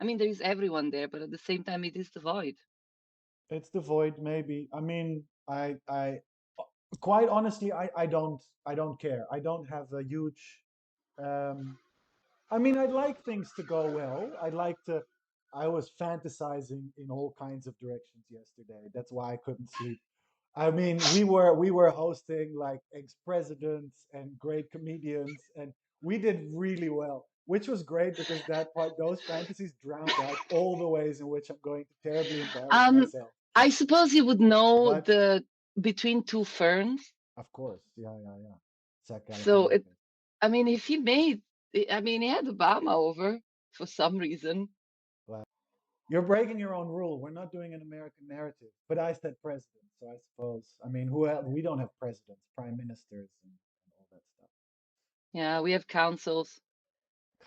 I mean, there is everyone there, but at the same time, it is the void. It's the void, maybe. I mean, quite honestly, I don't care. I don't have a huge. Um, I mean, I'd like things to go well. I'd like to. I was fantasizing in all kinds of directions yesterday. That's why I couldn't sleep. I mean, we were hosting like ex-presidents and great comedians, and we did really well, which was great because that part, those fantasies drowned out all the ways in which I'm going to terribly embarrass Um, myself. I suppose you would know But the Between Two Ferns. of course, yeah, yeah, yeah. Zach So it, Galifianakis. I mean, if he made, I mean, he had Obama over for some reason. Well, you're breaking your own rule. We're not doing an American narrative. But I said president, so I suppose. I mean, who else? We don't have presidents, prime ministers, and all that stuff. Yeah, we have councils.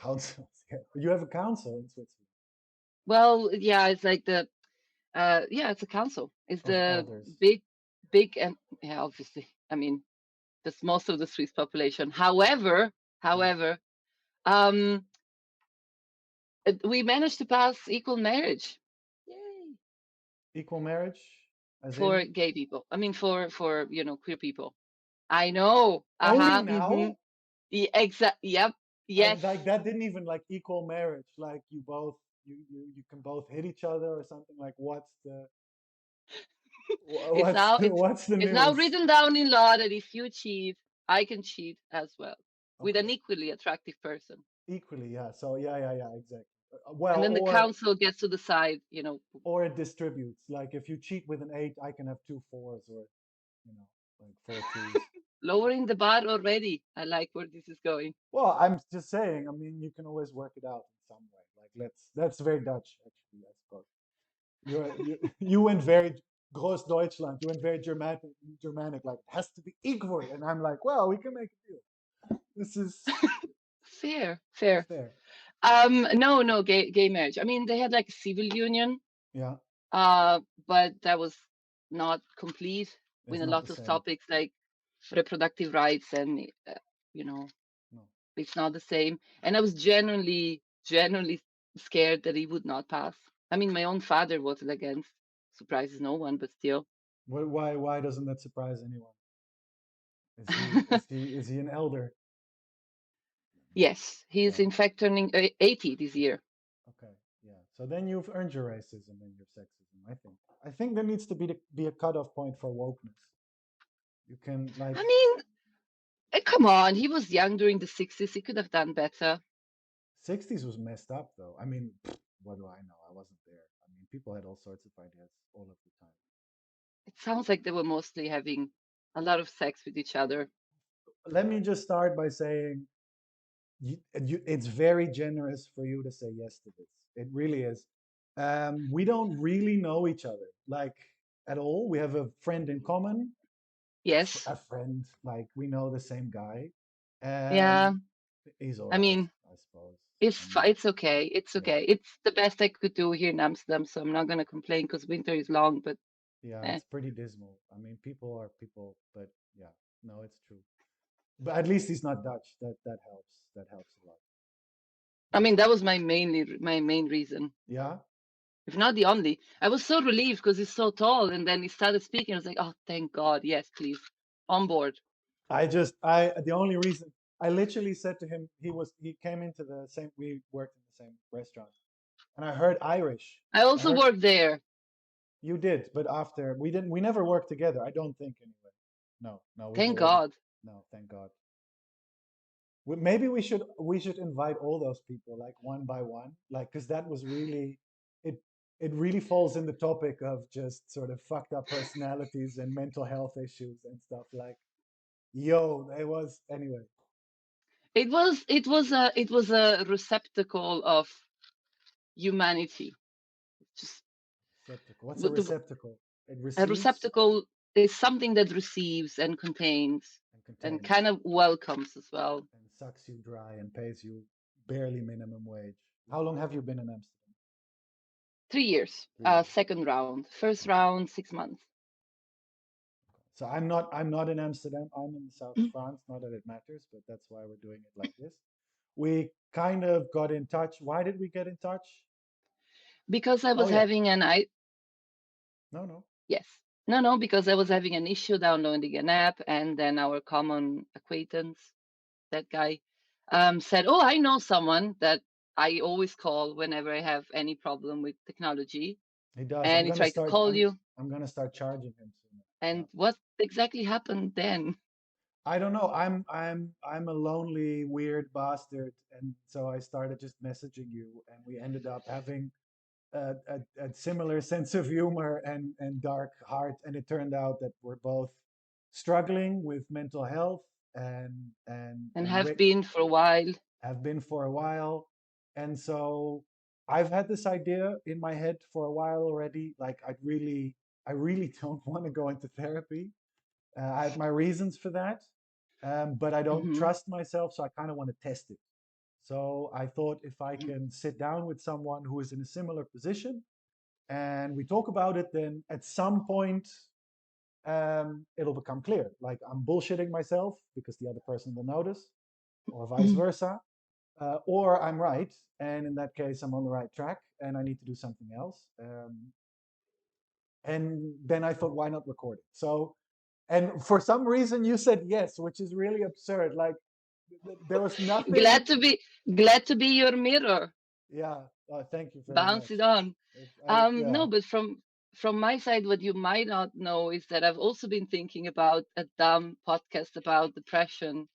Councils. Yeah. You have a council in Switzerland Well, yeah, it's like yeah, it's a council. It's of the elders. big, big, and yeah, obviously, I mean, that's most of the Swiss population. Yeah. However, um, we managed to pass equal marriage. Yay. Equal marriage, as For in gay people. I mean, for queer people. I know. only Uh-huh. Mm-hmm. now. Yep. I Yes. like that didn't even like equal marriage. Like you can both hit each other or something. Like It's now it's what's the it's now news? written down in law that if you cheat, I can cheat as well with an Okay. equally attractive person. Equally, yeah. So yeah, yeah, yeah, exactly. And Well, then the council gets to decide, or it distributes. Like if you cheat with an eight, I can have two fours, or you know, like four twos. lowering the bar already. I like where this is going. Well, I'm just saying. I mean, you can always work it out in some way. Like that's very Dutch, actually. I suppose you went very Gross Deutschland. You went very Germanic. Germanic. Like it has to be equal. And I'm like, well, we can make a deal. This is Fair, fair. fair. No, no, gay marriage. I mean, they had like a civil union, Yeah, but that was not complete with it's a not the lot of same. topics like reproductive rights and you know, No. it's not the same. And I was genuinely scared that he would not pass. I mean, my own father voted against. Surprises no one, but still. Why doesn't that surprise anyone? Is he an elder? Yes, he's Well, in fact turning 80 this year. okay, yeah. So then you've earned your racism and your sexism. I think. I think there needs to be a cutoff point for wokeness. You can I like mean, come on, he was young during the 60s. He could have done better. '60s was messed up though. I mean, what do I know? I wasn't there. I mean, people had all sorts of ideas all of the time. It sounds like they were mostly having a lot of sex with each other. Let me just start by saying it's very generous for you to say yes to this. It really is. We don't really know each other like at all. We have a friend in common, Yes. a friend like we know the same guy. Yeah. Um, he's all I right, mean, I suppose. I mean, it's okay. It's yeah, okay. It's the best I could do here in Amsterdam, so I'm not gonna complain because winter is long. But yeah, eh. it's pretty dismal. I mean, people are people, but yeah, no, it's true. But at least he's not Dutch. That helps. That helps a lot. I mean, that was my main reason, Yeah, if not the only. I was so relieved because he's so tall, and then he started speaking. I was like, oh, thank God, yes, please, on board. I the only reason I literally said to him he came into the same we worked in the same restaurant and I heard Irish. I I also heard worked there. you did, but after we never worked together. I don't think anyway. No, no, we've Thank already God. no, thank God. Maybe we should invite all those people like one by one, like because that was really it. It really falls in the topic of just sort of fucked up personalities and mental health issues and stuff. Like, yo, it was anyway. It was a receptacle of humanity. Just Receptacle. What's a with receptacle? It a receives receptacle is something that receives and contains and and contains kind of welcomes as well. and sucks you dry and pays you barely minimum wage. How long have you been in Amsterdam? 3 years. 3 years. Second round. First Okay. round, 6 months. So I'm not in Amsterdam. I'm in the south of France. Not that it matters, but that's why we're doing it like this. We kind of got in touch. Why did we get in touch? because I Oh was yeah. having an I No, no. yes. No, no, because I was having an issue downloading an app, and then our common acquaintance, that guy, said, "Oh, I know someone that I always call whenever I have any problem with technology." He does. And he tried to call you. I'm gonna start charging him soon. Yeah. And what exactly happened then? I don't know. I'm a lonely, weird bastard, and so I started just messaging you, and we ended up having a similar sense of humor and dark heart, and it turned out that we're both struggling with mental health And and have been for a while. have been for a while, and so I've had this idea in my head for a while already. Like I really don't want to go into therapy. I have my reasons for that, but I don't Hmm. trust myself, so I kind of want to test it. So I thought if I can sit down with someone who is in a similar position and we talk about it, then at some point it'll become clear. Like I'm bullshitting myself because the other person will notice, or vice versa, or I'm right, and in that case I'm on the right track and I need to do something else. And then I thought, why not record it? So, and for some reason you said yes, which is really absurd. Like there was nothing. glad to be glad to be your mirror. Yeah, thank you very Bounce much. it on. Yeah. No, but from my side, what you might not know is that I've also been thinking about a dumb podcast about depression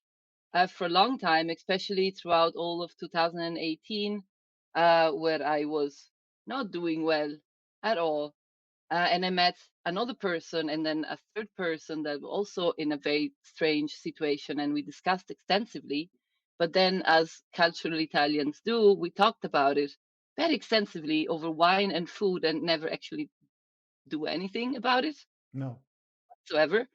for a long time, especially throughout all of 2018, where I was not doing well at all. And I met another person and then a third person that were also in a very strange situation, and we discussed extensively. But then, as cultural Italians do, we talked about it very extensively over wine and food and never actually do anything about it No. whatsoever.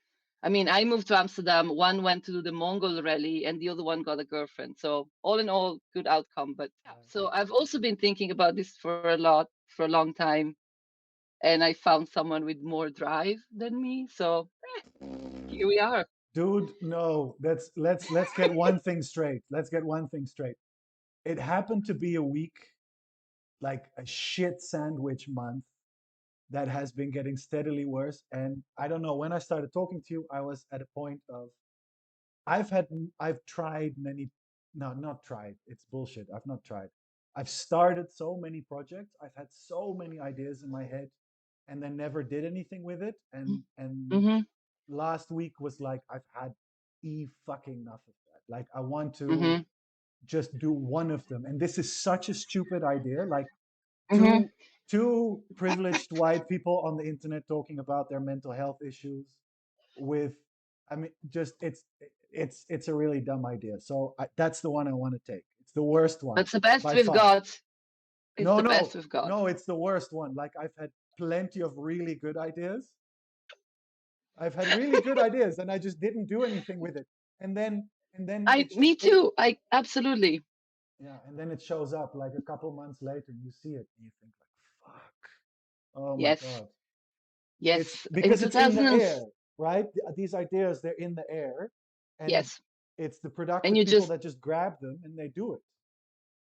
I mean, I moved to Amsterdam. One went to do the Mongol rally, and the other one got a girlfriend. So all in all, good outcome. But yeah, so I've also been thinking about this for a long time, and I found someone with more drive than me. So here we are. Dude, no. Let's get one thing straight. Let's get one thing straight. It happened to be a week, like a shit sandwich month that has been getting steadily worse. And I don't know, when I started talking to you, I was at a point of I've had I've tried many no, not tried. It's bullshit. I've not tried. I've started so many projects. I've had so many ideas in my head and then never did anything with it. And Mm-hmm. last week was like I've had fucking enough of that. Like I want to Mm-hmm. just do one of them. And this is such a stupid idea. Like Mm-hmm. two two privileged white people on the internet talking about their mental health issues with I mean just it's a really dumb idea. So that's the one I want to take. It's the worst one That's the best by we've far. got. It's No, the best no, we've got. no, it's the worst one. Like I've had plenty of really good ideas. I've had really good ideas and I just didn't do anything with it. And then Me it too. I absolutely. yeah, and then it shows up like a couple months later and you see it and you think like fuck. Oh my Yes. god. It's Yes. In because it's in the 2000. air, right? These ideas, they're in the air, and Yes. it's the And productive you people just that just grab them and they do it.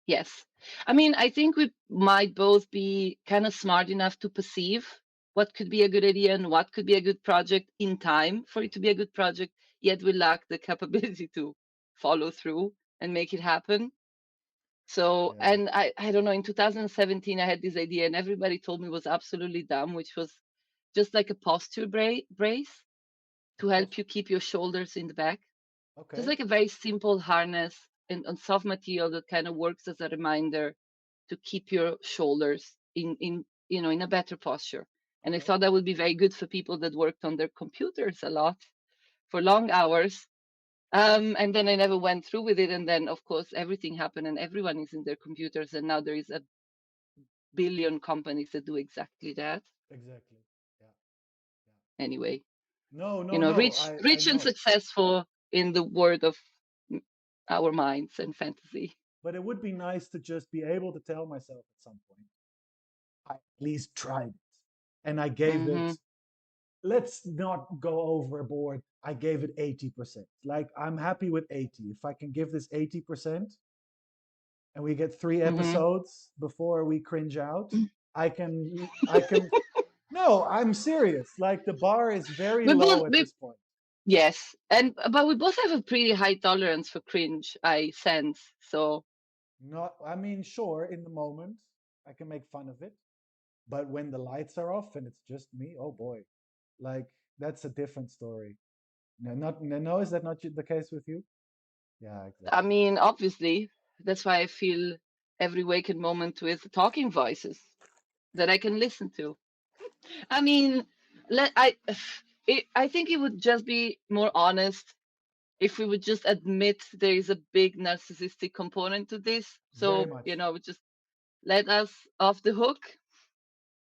yes. I mean, I think we might both be kind of smart enough to perceive what could be a good idea and what could be a good project in time for it to be a good project, yet we lack the capability to follow through and make it happen. So, Yeah. and I don't know, in 2017, I had this idea and everybody told me it was absolutely dumb, which was just like a posture brace A to help post. you keep your shoulders in the back. Just Okay. like a very simple harness and on soft material that kind of works as a reminder to keep your shoulders in a better posture. And I Okay. thought that would be very good for people that worked on their computers a lot for long hours. And then I never went through with it. And then, of course, everything happened and everyone is in their computers. And now there is a billion companies that do exactly that. Exactly. Yeah. Yeah. Anyway, No, no, no. I rich and know. successful in the world of our minds and fantasy. But it would be nice to just be able to tell myself at some point, I at least tried it. And I gave it, Hmm. let's not go overboard. I gave it 80%. Like I'm happy with 80. If I can give this 80%, and we get three Hmm. episodes before we cringe out, I can. No, I'm serious. Like the bar is very We both low at we this point. yes, and but we both have a pretty high tolerance for cringe, I sense. So Not, I mean, sure, in the moment I can make fun of it, but when the lights are off and it's just me, oh boy, like that's a different story. No, not no, no, is that not the case with you? Yeah, I exactly. mean, obviously, that's why I feel every waking moment with talking voices that I can listen to. I mean, let I think it would just be more honest if we would just admit there is a big narcissistic component to this. Very So, much. we just let us off the hook.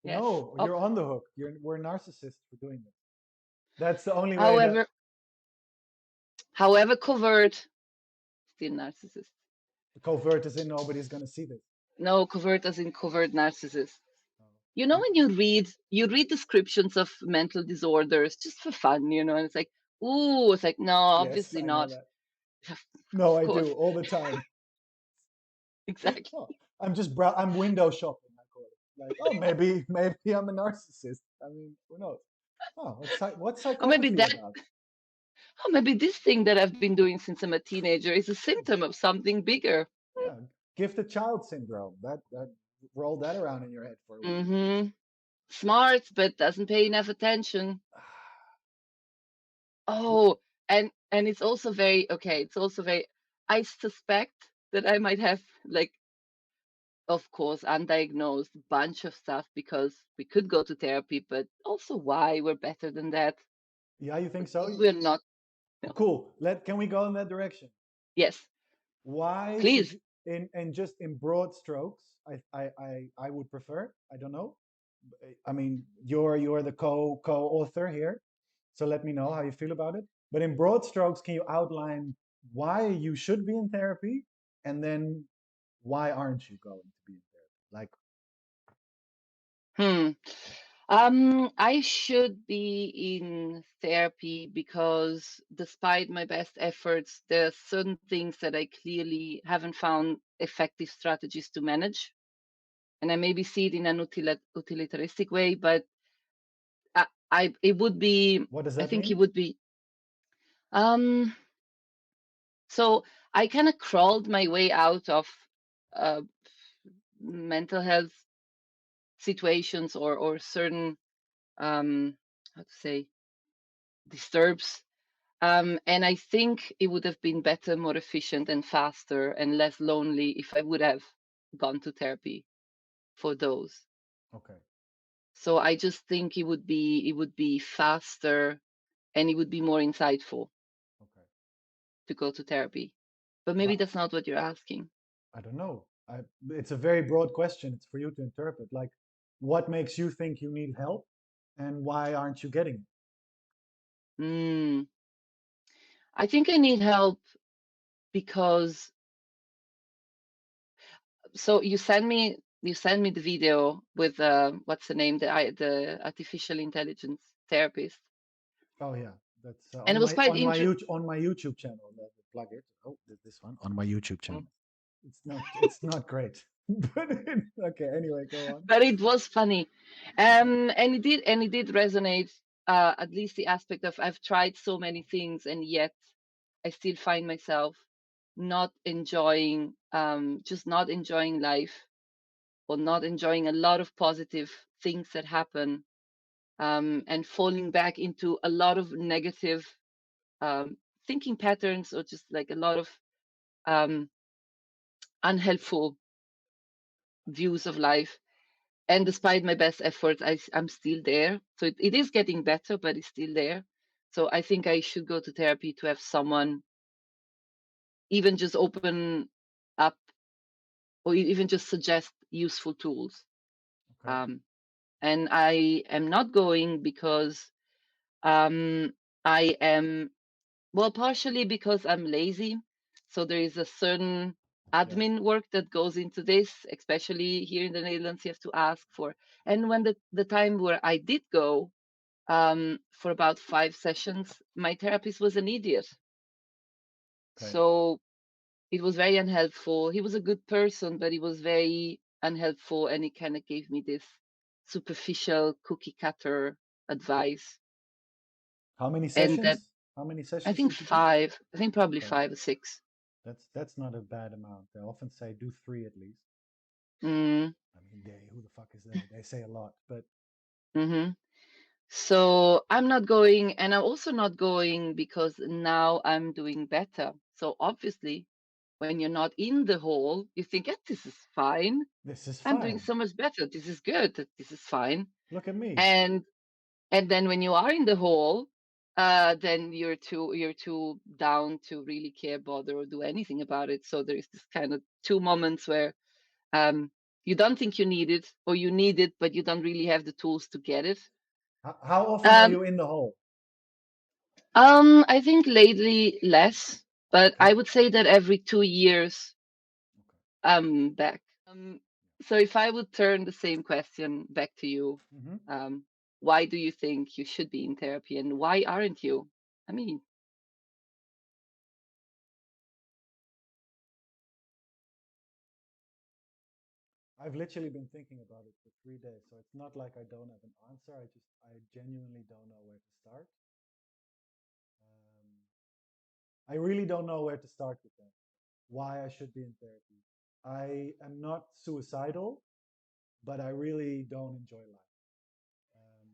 Yes. No, you're on the hook. We're narcissists for doing this. That's the only way that However, however covert, still narcissist. covert is in. Nobody's gonna see this. No, covert as in covert narcissist. No. When you read descriptions of mental disorders just for fun, and it's like, ooh, it's like, no, Yes, obviously I know not. that. No, Of I do course, all the time. exactly. Oh, I'm window shopping. I call it. Like, oh, maybe I'm a narcissist. I mean, who knows? Oh, what's Or maybe psychology that, about? or maybe this thing that I've been doing since I'm a teenager is a symptom of something bigger. Yeah, gifted child syndrome. That roll that around in your head for a week. Mm-hmm. Smart, but doesn't pay enough attention. Oh, and it's also very okay. It's also very. I suspect that I might have, like, of course, undiagnosed bunch of stuff because we could go to therapy, but also why we're better than that. Yeah, you think so? We're not. No. Cool. Can we go in that direction? Yes, Why should please. you in just in broad strokes? I would prefer. I don't know. I mean, you're the co-author here, so let me know how you feel about it. But in broad strokes, can you outline why you should be in therapy, and then why aren't you going to be in therapy? Like, Hmm. I should be in therapy because despite my best efforts, there are certain things that I clearly haven't found effective strategies to manage. And I maybe see it in an utilitaristic way, but it would be, what does I that think it mean? would be, um, so I kind of crawled my way out of uh, mental health situations or certain, how to say, disturbs. And I think it would have been better, more efficient, and faster and less lonely if I would have gone to therapy for those. Okay, So I just think it would be faster and it would be more insightful okay. to go to therapy. But maybe But that's not what you're asking. I don't know. It's a very broad question. It's for you to interpret. Like, what makes you think you need help, and why aren't you getting it? Mm, I think I need help because so you send me the video with what's the name, the artificial intelligence therapist, Oh yeah, that's and it was quite interesting. On my YouTube channel. Plug it. Oh, this one on my YouTube channel. It's not great, but okay. Anyway, go on. But it was funny, and it did resonate. At least the aspect of I've tried so many things, and yet I still find myself not enjoying, just not enjoying life, or not enjoying a lot of positive things that happen, and falling back into a lot of negative um, thinking patterns, or just like a lot of um, unhelpful views of life. And despite my best efforts, I'm still there. So it is getting better, but it's still there. So I think I should go to therapy to have someone even just open up, or even just suggest useful tools. Okay. Um, and I am not going because um, I am, well, partially because I'm lazy. So there is a certain Yeah. admin work that goes into this, especially here in the Netherlands, you have to ask for. And when the time where I did go, for about 5 sessions, my therapist was an idiot. Okay. So it was very unhelpful. He was a good person, but he was very unhelpful, and he kind of gave me this superficial cookie cutter advice. How many And that, sessions? How many I sessions think did you do? 5, I think probably Okay, 5 or 6. that's not a bad amount. They often say do three at least. Mm, I mean, they who the fuck is they? They say a lot, but hmm So I'm not going, and I'm also not going because now I'm doing better. So obviously, when you're not in the hole, you think, yeah, this is fine. this is I'm doing fine. so much better. This is good. This is fine. Look at me. And then when you are in the hole, then you're too down to really care, bother, or do anything about it. So there is this kind of two moments where um, you don't think you need it, or you need it, but you don't really have the tools to get it. How often are Um, you in the hole? I think lately less, but I Okay. would say that every 2 years Okay. I'm back. So if I would turn the same question back to you, Hmm. um, why do you think you should be in therapy, and why aren't you? I mean, I've literally been thinking about it for 3 days, so it's not like I don't have an answer. I genuinely don't know where to start. Um, I really don't know where to start with that. Why I should be in therapy. I am not suicidal, but I really don't enjoy life. Um,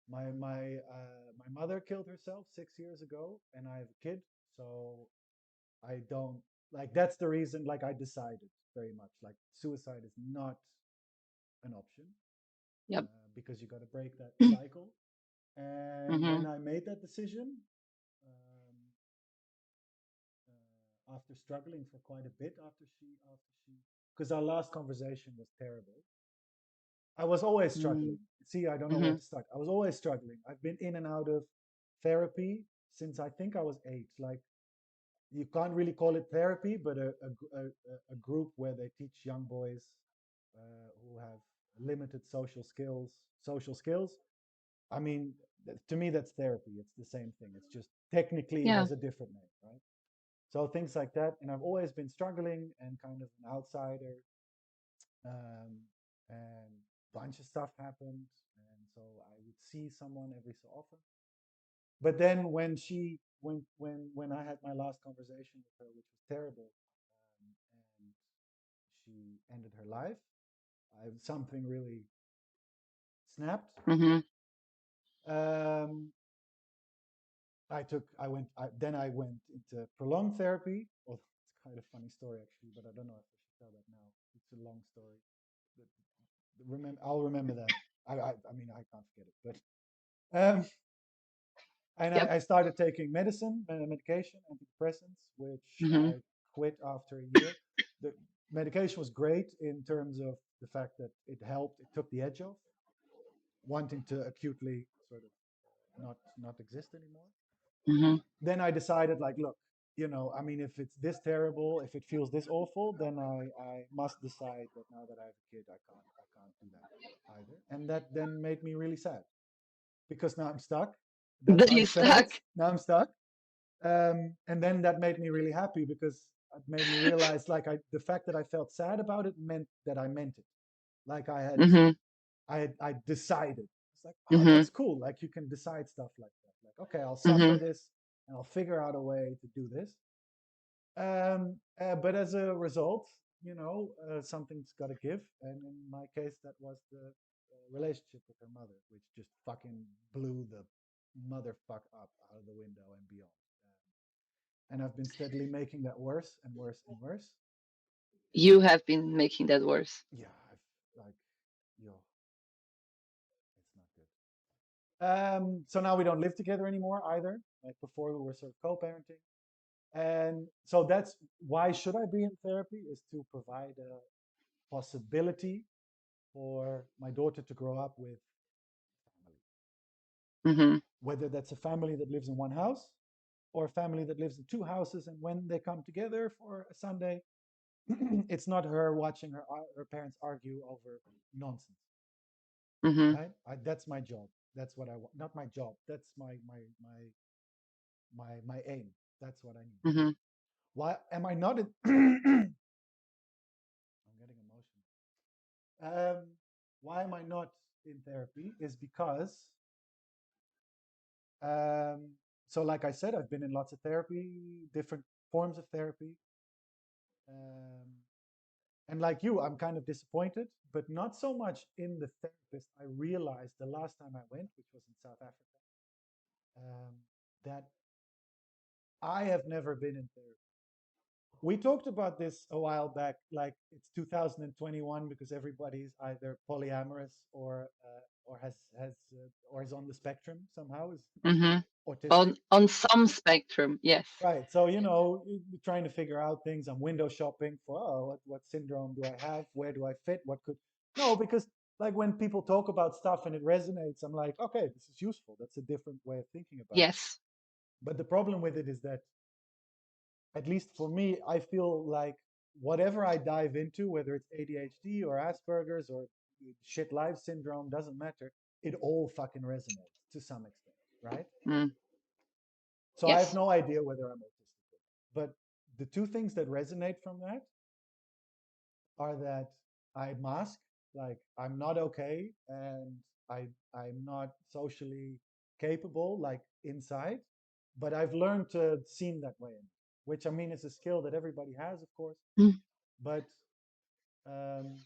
my mother killed herself 6 years ago, and I have a kid, so I don't like. That's the reason. Like I decided very much. Like suicide is not an option yep. because you got to break that cycle. And when Mhm. I made that decision, after struggling for quite a bit after she because our last conversation was terrible. I was always struggling. Mhm. See, I don't know where Mhm. to start. I was always struggling. I've been in and out of therapy since I think I was 8. Like you can't really call it therapy, but a group where they teach young boys who have limited social skills. I mean, to me, that's therapy. It's the same thing. It's just technically it Yeah. has a different name, right? So things like that. And I've always been struggling and kind of an outsider. And a bunch of stuff happened. And so I would see someone every so often. But then when I had my last conversation with her, which was terrible, and she ended her life, something really snapped. Mhm. Um, then I went into prolonged therapy. Well, it's kind of a funny story actually, but I don't know if I should tell that now. It's a long story. I'll remember that. I mean, I can't forget it, but and Yep. I started taking medication, antidepressants, which Mhm. I quit after a year. The medication was great in terms of the fact that it helped. It took the edge off wanting to acutely sort of not exist anymore. Mhm. Then I decided, like, look, I mean, if it's this terrible, if it feels this awful, then I must decide that now that I have a kid, I can't do that either. And that then made me really sad because now I'm stuck. That's That how you it felt. stuck. Now I'm stuck. And then that made me really happy because it made me realize, like, the fact that I felt sad about it meant that I meant it. Like Mhm. I decided. It's like, oh, Mhm. that's cool. Like you can decide stuff like that. Like, okay, I'll suffer Mhm. this and I'll figure out a way to do this. But as a result, something's got to give. And in my case, that was the relationship with her mother, which just fucking blew the motherfuck up out of the window and beyond. And I've been steadily making that worse and worse and worse. You have been making that worse. Yeah, I've like, yo, it's not good. So now we don't live together anymore either. Like before, we were sort of co-parenting, and so that's why should I be in therapy is to provide a possibility for my daughter to grow up with family, Mhm. whether that's a family that lives in one house or a family that lives in two houses, and when they come together for a Sunday, it's not her watching her parents argue over nonsense, Mhm. right? That's my job. That's what I want. Not my job. That's my aim. That's what I need. Mhm. Why am I not? I'm getting emotional. Why am I not in therapy? Is because, um, so like I said, I've been in lots of therapy, different forms of therapy. Um, and like you, I'm kind of disappointed, but not so much in the therapist. I realized the last time I went, which was in South Africa, um, that I have never been in therapy. We talked about this a while back, like it's 2021 because everybody's either polyamorous or or is on the spectrum somehow, is Hmm. autistic. On some spectrum, yes. Right. So, you're trying to figure out things. I'm window shopping for, oh, what syndrome do I have? Where do I fit? What could. No, because like when people talk about stuff and it resonates, I'm like, okay, this is useful. That's a different way of thinking about it. Yes. But the problem with it is that, at least for me, I feel like whatever I dive into, whether it's ADHD or Asperger's or shit life syndrome, doesn't matter. It all fucking resonates to some extent, right? Mm. So I have Yes. no idea whether I'm autistic or not. But the two things that resonate from that are that I mask, like I'm not okay, and I'm not socially capable, like inside. But I've learned to seem that way, which I mean is a skill that everybody has, of course. Mm. But um,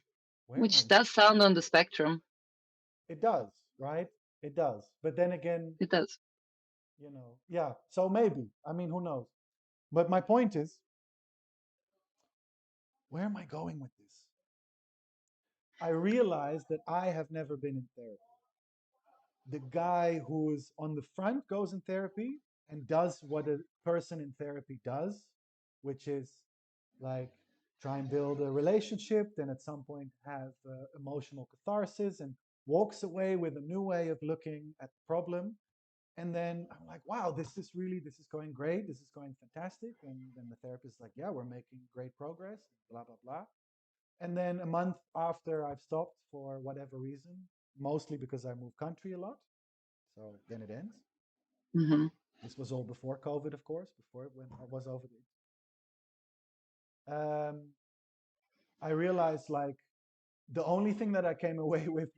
where am I? Which does sound on the spectrum. It does, right? It does. But then again, It does. yeah. So maybe. I mean, who knows? But my point is, where am I going with this? I realized that I have never been in therapy. The guy who's on the front goes in therapy and does what a person in therapy does, which is like try and build a relationship, then at some point have emotional catharsis and walks away with a new way of looking at the problem. And then I'm like, wow, this is going great. This is going fantastic. And then the therapist is like, yeah, we're making great progress, blah, blah, blah. And then a month after I've stopped for whatever reason, mostly because I moved country a lot. So then it ends. Hmm. This was all before COVID, of course, before when I was over there. I realized like the only thing that I came away with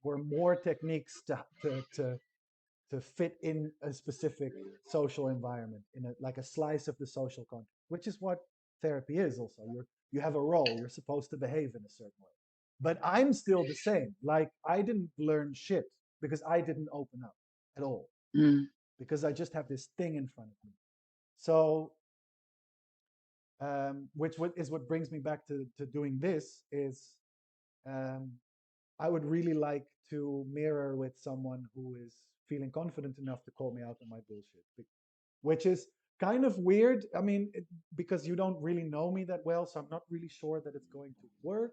were more techniques to fit in a specific social environment, in like a slice of the social context, which is what therapy is. Also, you have a role. You're supposed to behave in a certain way. But I'm still the same. Like I didn't learn shit because I didn't open up at all, Mm. because I just have this thing in front of me. So, which is what brings me back to doing this is, um, I would really like to mirror with someone who is feeling confident enough to call me out on my bullshit, which is kind of weird. I mean, because you don't really know me that well, so I'm not really sure that it's going to work,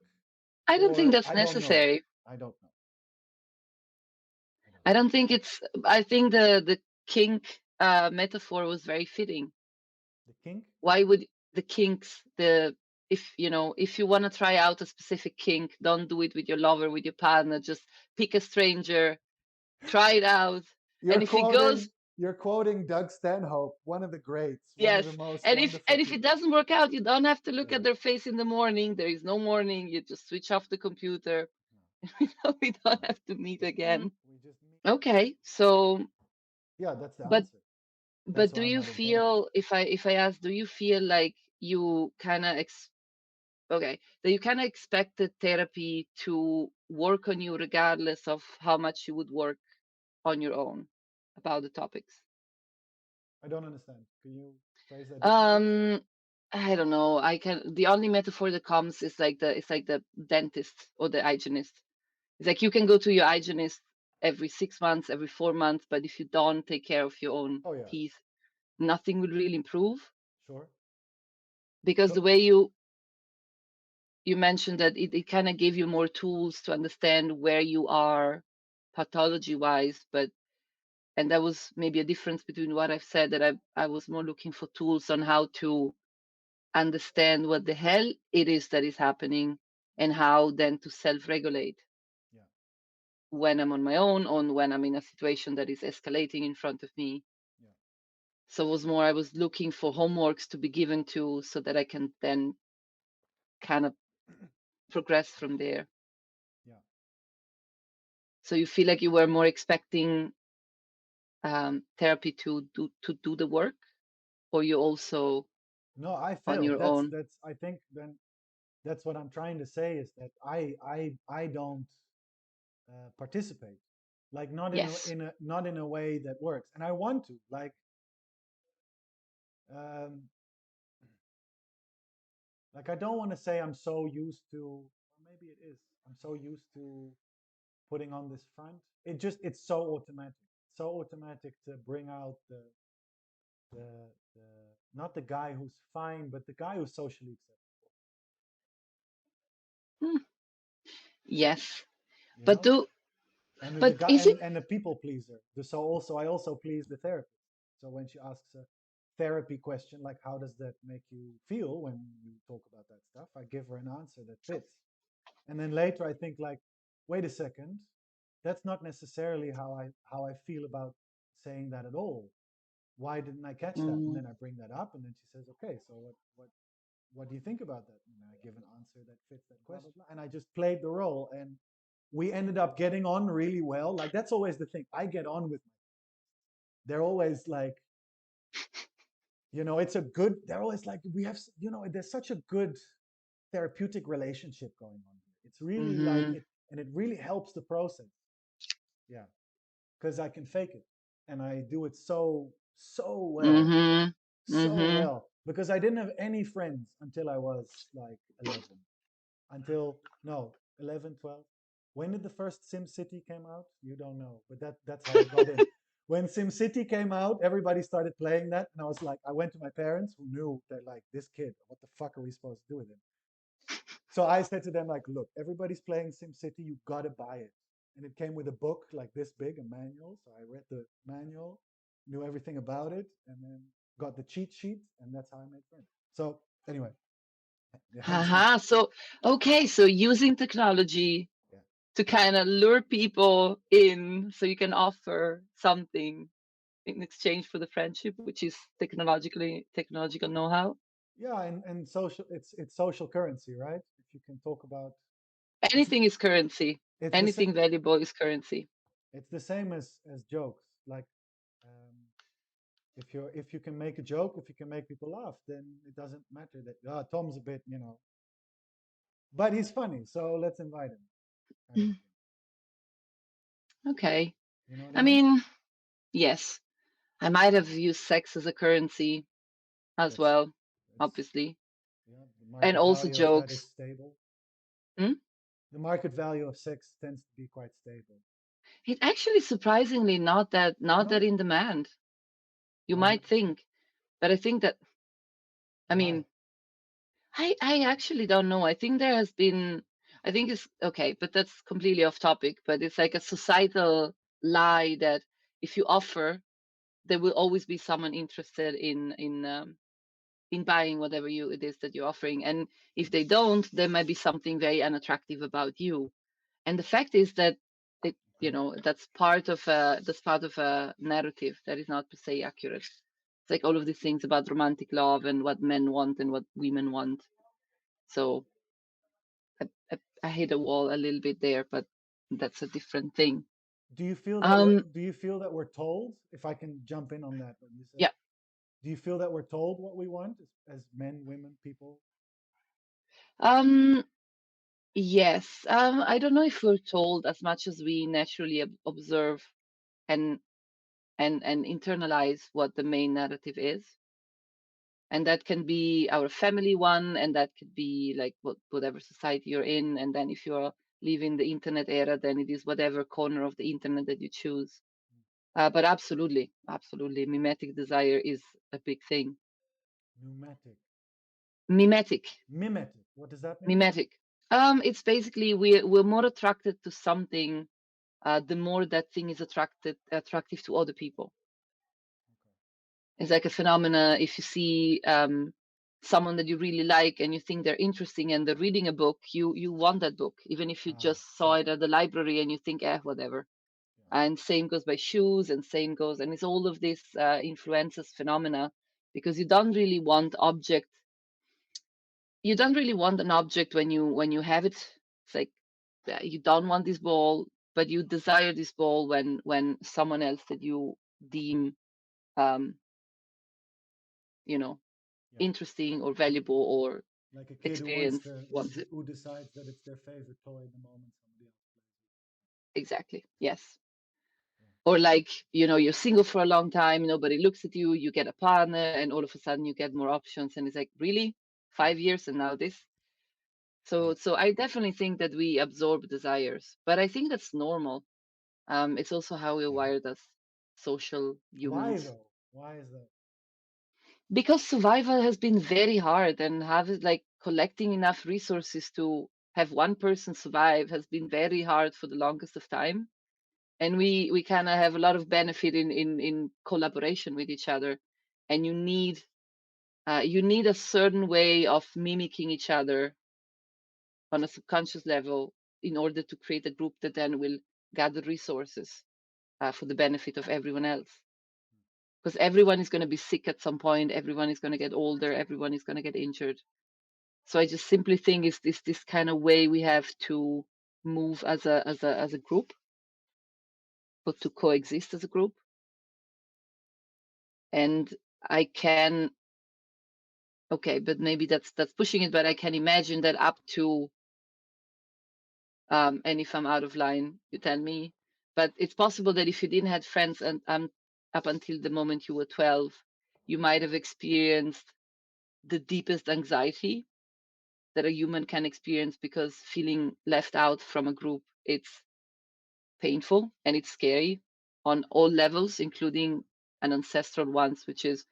I don't think or that's I don't know. necessary. I don't know. I don't I know. don't think it's. I think the kink metaphor was very fitting. The kink? Why would the kinks the if if you want to try out a specific kink, don't do it with your lover, with your partner. Just pick a stranger, try it out, You're and if it goes, quoting you're quoting Doug Stanhope, one of the greats, one of the yes. most And if wonderful it people. doesn't work out, you don't have to look Yeah. at their face in the morning. There is no morning. You just switch off the computer. We Yeah. don't have to meet again. We just meet. Okay, so Yeah, that's the but answer. That's but do why I'm you not in therapy. feel, if I ask, do you feel like you kind of okay, that you kind of expected therapy to work on you regardless of how much you would work on your own about the topics? I don't understand. Can you phrase that differently? Um, I don't know. The only metaphor that comes is like the dentist or the hygienist. It's like you can go to your hygienist every 6 months, every 4 months, but if you don't take care of your own Oh yeah, teeth, nothing will really improve sure. because the So way you mentioned that it kind of gave you more tools to understand where you are pathology wise, but and that was maybe a difference between what I've said, that I was more looking for tools on how to understand what the hell it is that is happening and how then to self-regulate yeah, when I'm on my own, or when I'm in a situation that is escalating in front of me. yeah. So it was more, I was looking for homeworks to be given to so that I can then kind of progress from there. So you feel like you were more expecting therapy to do the work, or you also No, I on failed. your own? That's I think then that's what I'm trying to say is that I don't participate, like not in Yes. not in a way that works, and I want to um, like I don't want to say I'm so used to, or maybe it is. I'm so used to putting on this front. It's so automatic. So automatic to bring out the not the guy who's fine, but the guy who's socially acceptable. Hmm. Yes. You But know, do and the but guy is it? and the people pleaser. So also I also please the therapist. So when she asks a therapy question like how does that make you feel when you talk about that stuff, I give her an answer that fits. And then later I think like, wait a second, that's not necessarily how I feel about saying that at all. Why didn't I catch that? And Mm, then I bring that up, and then she says, okay, so what do you think about that? And I give an answer that fits that question, and I just played the role, and we ended up getting on really well. Like that's always the thing. I get on with my. They're always like, it's a good. They're always like, we have, there's such a good therapeutic relationship going on here. It's really like mm-hmm. it, and it really helps the process. Yeah, because I can fake it, and I do it so well, Mm-hmm. so Mm-hmm. well. Because I didn't have any friends until I was like 11. Until no 11, 12. When did the first Sim City came out? You don't know, but that's how I got in. When Sim City came out, everybody started playing that, and I was like, I went to my parents who knew that like this kid, what the fuck are we supposed to do with him? So I said to them like, look, everybody's playing Sim City, you gotta buy it. And it came with a book like this big, a manual. So I read the manual, knew everything about it, and then got the cheat sheet, and that's how I made friends. So anyway, hence my Haha. So okay, so using technology yeah. to kind of lure people in so you can offer something in exchange for the friendship, which is technological know-how. Yeah, and social it's social currency, right? If you can talk about it's Anything is currency. it's the Anything valuable is currency. it's the same as jokes. Like um, if you can make a joke, if you can make people laugh, then it doesn't matter that Tom's a bit, but he's funny, so let's invite him, kind of thing. Okay. You know what I I mean? mean, yes, I might have used sex as a currency as That's well, that's obviously, yeah. The and market also value of that is jokes. stable. Hmm? The market value of sex tends to be quite stable. It actually surprisingly not that No, in demand. You I'm might think, but I think that I why? mean I actually don't know. I think there has been, I think it's okay, but that's completely off topic. But it's like a societal lie that if you offer, there will always be someone interested in buying whatever you it is that you're offering. And if they don't, there might be something very unattractive about you. And the fact is that it, Okay. that's part of a narrative that is not per se accurate. It's like all of these things about romantic love and what men want and what women want. So I hit a wall a little bit there, but that's a different thing. Do Um, you feel that we're told? If I can jump in on that, what you said. yeah. Do you feel that we're told what we want as men, women, people? Um, yes. I don't know if we're told as much as we naturally observe and and internalize what the main narrative is, and that can be our family one, and that could be like whatever society you're in, and then if you're living the internet era, then it is whatever corner of the internet that you choose. But absolutely, absolutely, mimetic desire is a big thing. Pneumatic, Mimetic, mimetic. What does that mean? mimetic. It's basically we're more attracted to something, the more that thing is attractive to other people. Okay. It's like a phenomena. If you see someone that you really like and you think they're interesting and they're reading a book, you want that book, even if you Ah, just saw so it at the library and you think, whatever. yeah. And same goes by shoes, and same goes, and it's all of this influences phenomena because you don't really want an object when you have it. It's like you don't want this ball, but you desire this ball when someone else that you deem um, you know Yeah. interesting or valuable or Like a kid who wants experienced to wants it. who decides that it's their favorite toy the moment somebody else plays Exactly. Yes. it. Or like, you're single for a long time, nobody looks at you, you get a partner, and all of a sudden you get more options, and it's like, really? Yeah. 5 years and now this? Yeah. So I definitely think that we absorb desires, but I think that's normal. It's also how we're wired as social Why humans. though? Why is that? Because survival has been very hard, and have it like collecting enough resources to have one person survive has been very hard for the longest of time. And we kind of have a lot of benefit in collaboration with each other. And you need a certain way of mimicking each other on a subconscious level in order to create a group that then will gather resources for the benefit of everyone else. Because everyone is going to be sick at some point, everyone is going to get older, everyone is going to get injured. So I just simply think it's this kind of way we have to move as a group, but to coexist as a group. And I can, okay, but maybe that's pushing it, but I can imagine that up to, and if I'm out of line, you tell me. But it's possible that if you didn't have friends and up until the moment you were 12, you might have experienced the deepest anxiety that a human can experience, because feeling left out from a group, it's painful and it's scary on all levels, including an ancestral ones, which is,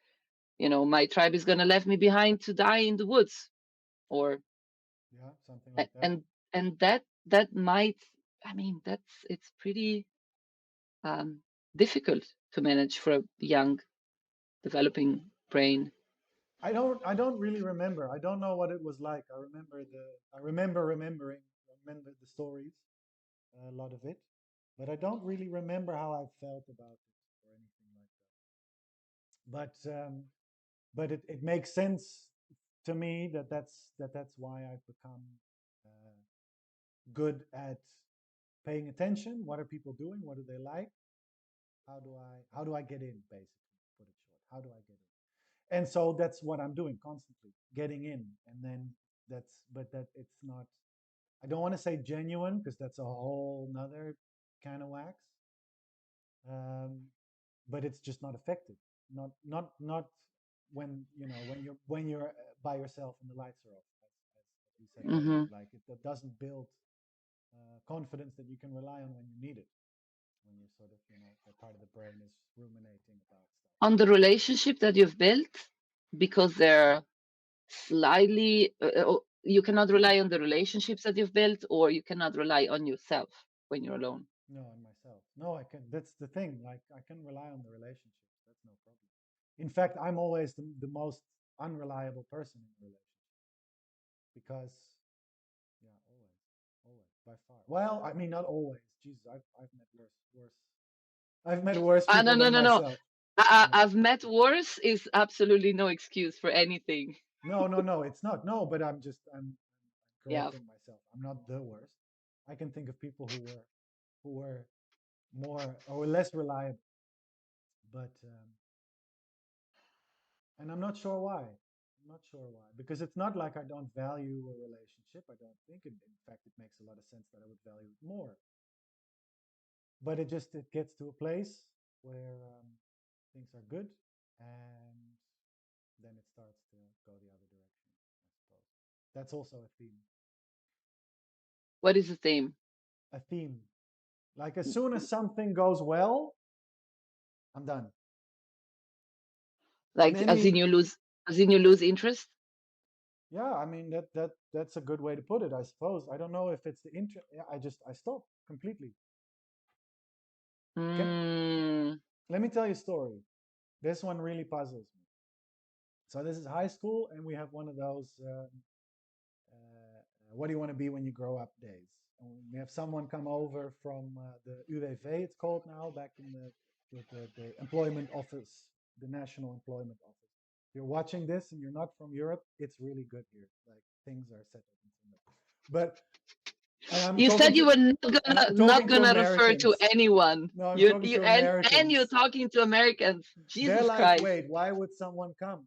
my tribe is gonna leave me behind to die in the woods, or Yeah, something like that. and that might, I mean, it's pretty um, difficult to manage for a young developing brain. I don't really remember. I don't know what it was like. I remember the stories, a lot of it, but I don't really remember how I felt about it or anything like that. But it makes sense to me that's why I've become uh, good at paying attention. What are people doing? What do they like? How do I get in? Basically, put it short. How do I get in? And so that's what I'm doing constantly, getting in. And then but that it's not. I don't want to say genuine because that's a whole nother kind of wax. Um, but it's just not effective. Not when you're by yourself and the lights are off, as we said earlier. Hmm. Like it doesn't build confidence that you can rely on when you need it. When you sort of that part of the brain is ruminating about stuff. On the relationship that you've built, because they're slightly, you cannot rely on the relationships that you've built, or you cannot rely on yourself when you're alone. No, on myself. No, I can. That's the thing. Like I can rely on the relationships. That's no problem. In fact, I'm always the most unreliable person in a relationship because, yeah, always, by far. Well, I mean, not always. Jesus, I've met worse. I've met worse Ah, people no, no, than no, no. myself. Yeah. I've met worse is absolutely no excuse for anything. No, no, no. It's not. No, but I'm Yeah. correcting myself. I'm not the worst. I can think of people who were more or less reliable, but and I'm not sure why. I'm not sure why. Because it's not like I don't value a relationship. I don't think it, in fact, it makes a lot of sense that I would value it more. But it gets to a place where things are good, and then it starts to go the other direction, I suppose. That's also a theme. What is the theme? A theme. Like as soon as something goes well, I'm done. In Like, any as in you lose interest? Yeah, I mean that's a good way to put it, I suppose. I don't know if it's the interest. Yeah, I stop completely. Can Mm, Let me tell you a story. This one really puzzles me. So this is high school, and we have one of those what do you want to be when you grow up days. And we have someone come over from the UWV, it's called now, back in the employment office, the national employment office. If you're watching this and you're not from Europe, it's really good here. Like things are settled in Singapore. But And I'm You talking said you to were and I'm not talking to gonna refer to Americans. anyone. No, I'm You talking you to and you're Americans. talking to Americans. They're Jesus like, Christ. wait, why would someone come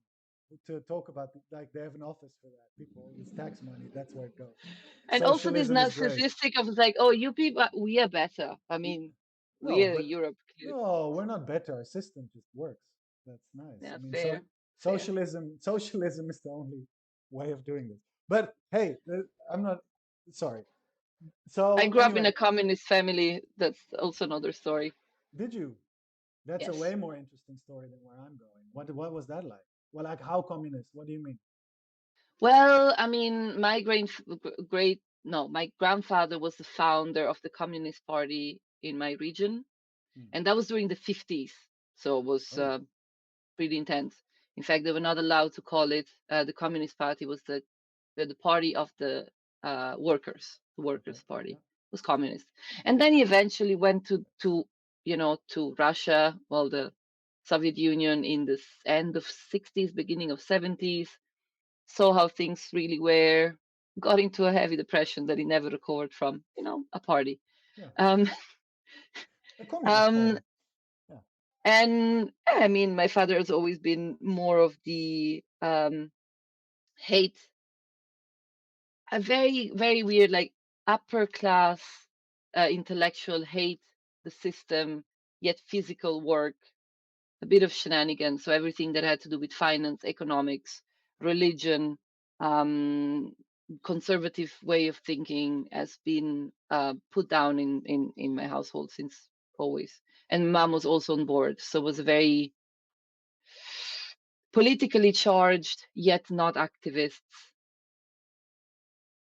to talk about like they have an office for that? People, it's tax money. That's where it goes. And also this Socialism is great. narcissistic of like, oh, you people, we are better. I mean, we No, are but Europe. Clearly. no, we're not better. Our system just works. That's nice. I Yeah, mean, so fair, fair. socialism is the only way of doing this. But hey, I'm not sorry. I So grew up in anyway, a communist family. That's also another story. did you? That's a Yes. way more interesting story than where I'm going. What was that like? Well, like how communist? What do you mean? Well, I mean, no, my grandfather was the founder of the Communist Party in my region, Hmm. and that was during the 50s. So it was Oh, pretty intense. In fact, they were not allowed to call it the Communist Party. Was the party of the workers, the okay, Workers' Party yeah, was communist, and then he eventually went to Russia, well, the Soviet Union in the end of 60s, beginning of 70s, saw how things really were, got into a heavy depression that he never recovered from, a party. yeah, Um, a communist um, party. Yeah, and I mean, my father has always been more of the hate, a very, very weird, like upper class intellectual hate the system, yet physical work, a bit of shenanigans. So everything that had to do with finance, economics, religion, um, conservative way of thinking has been put down in my household since always. And mom was also on board, so it was a very politically charged, yet not activists,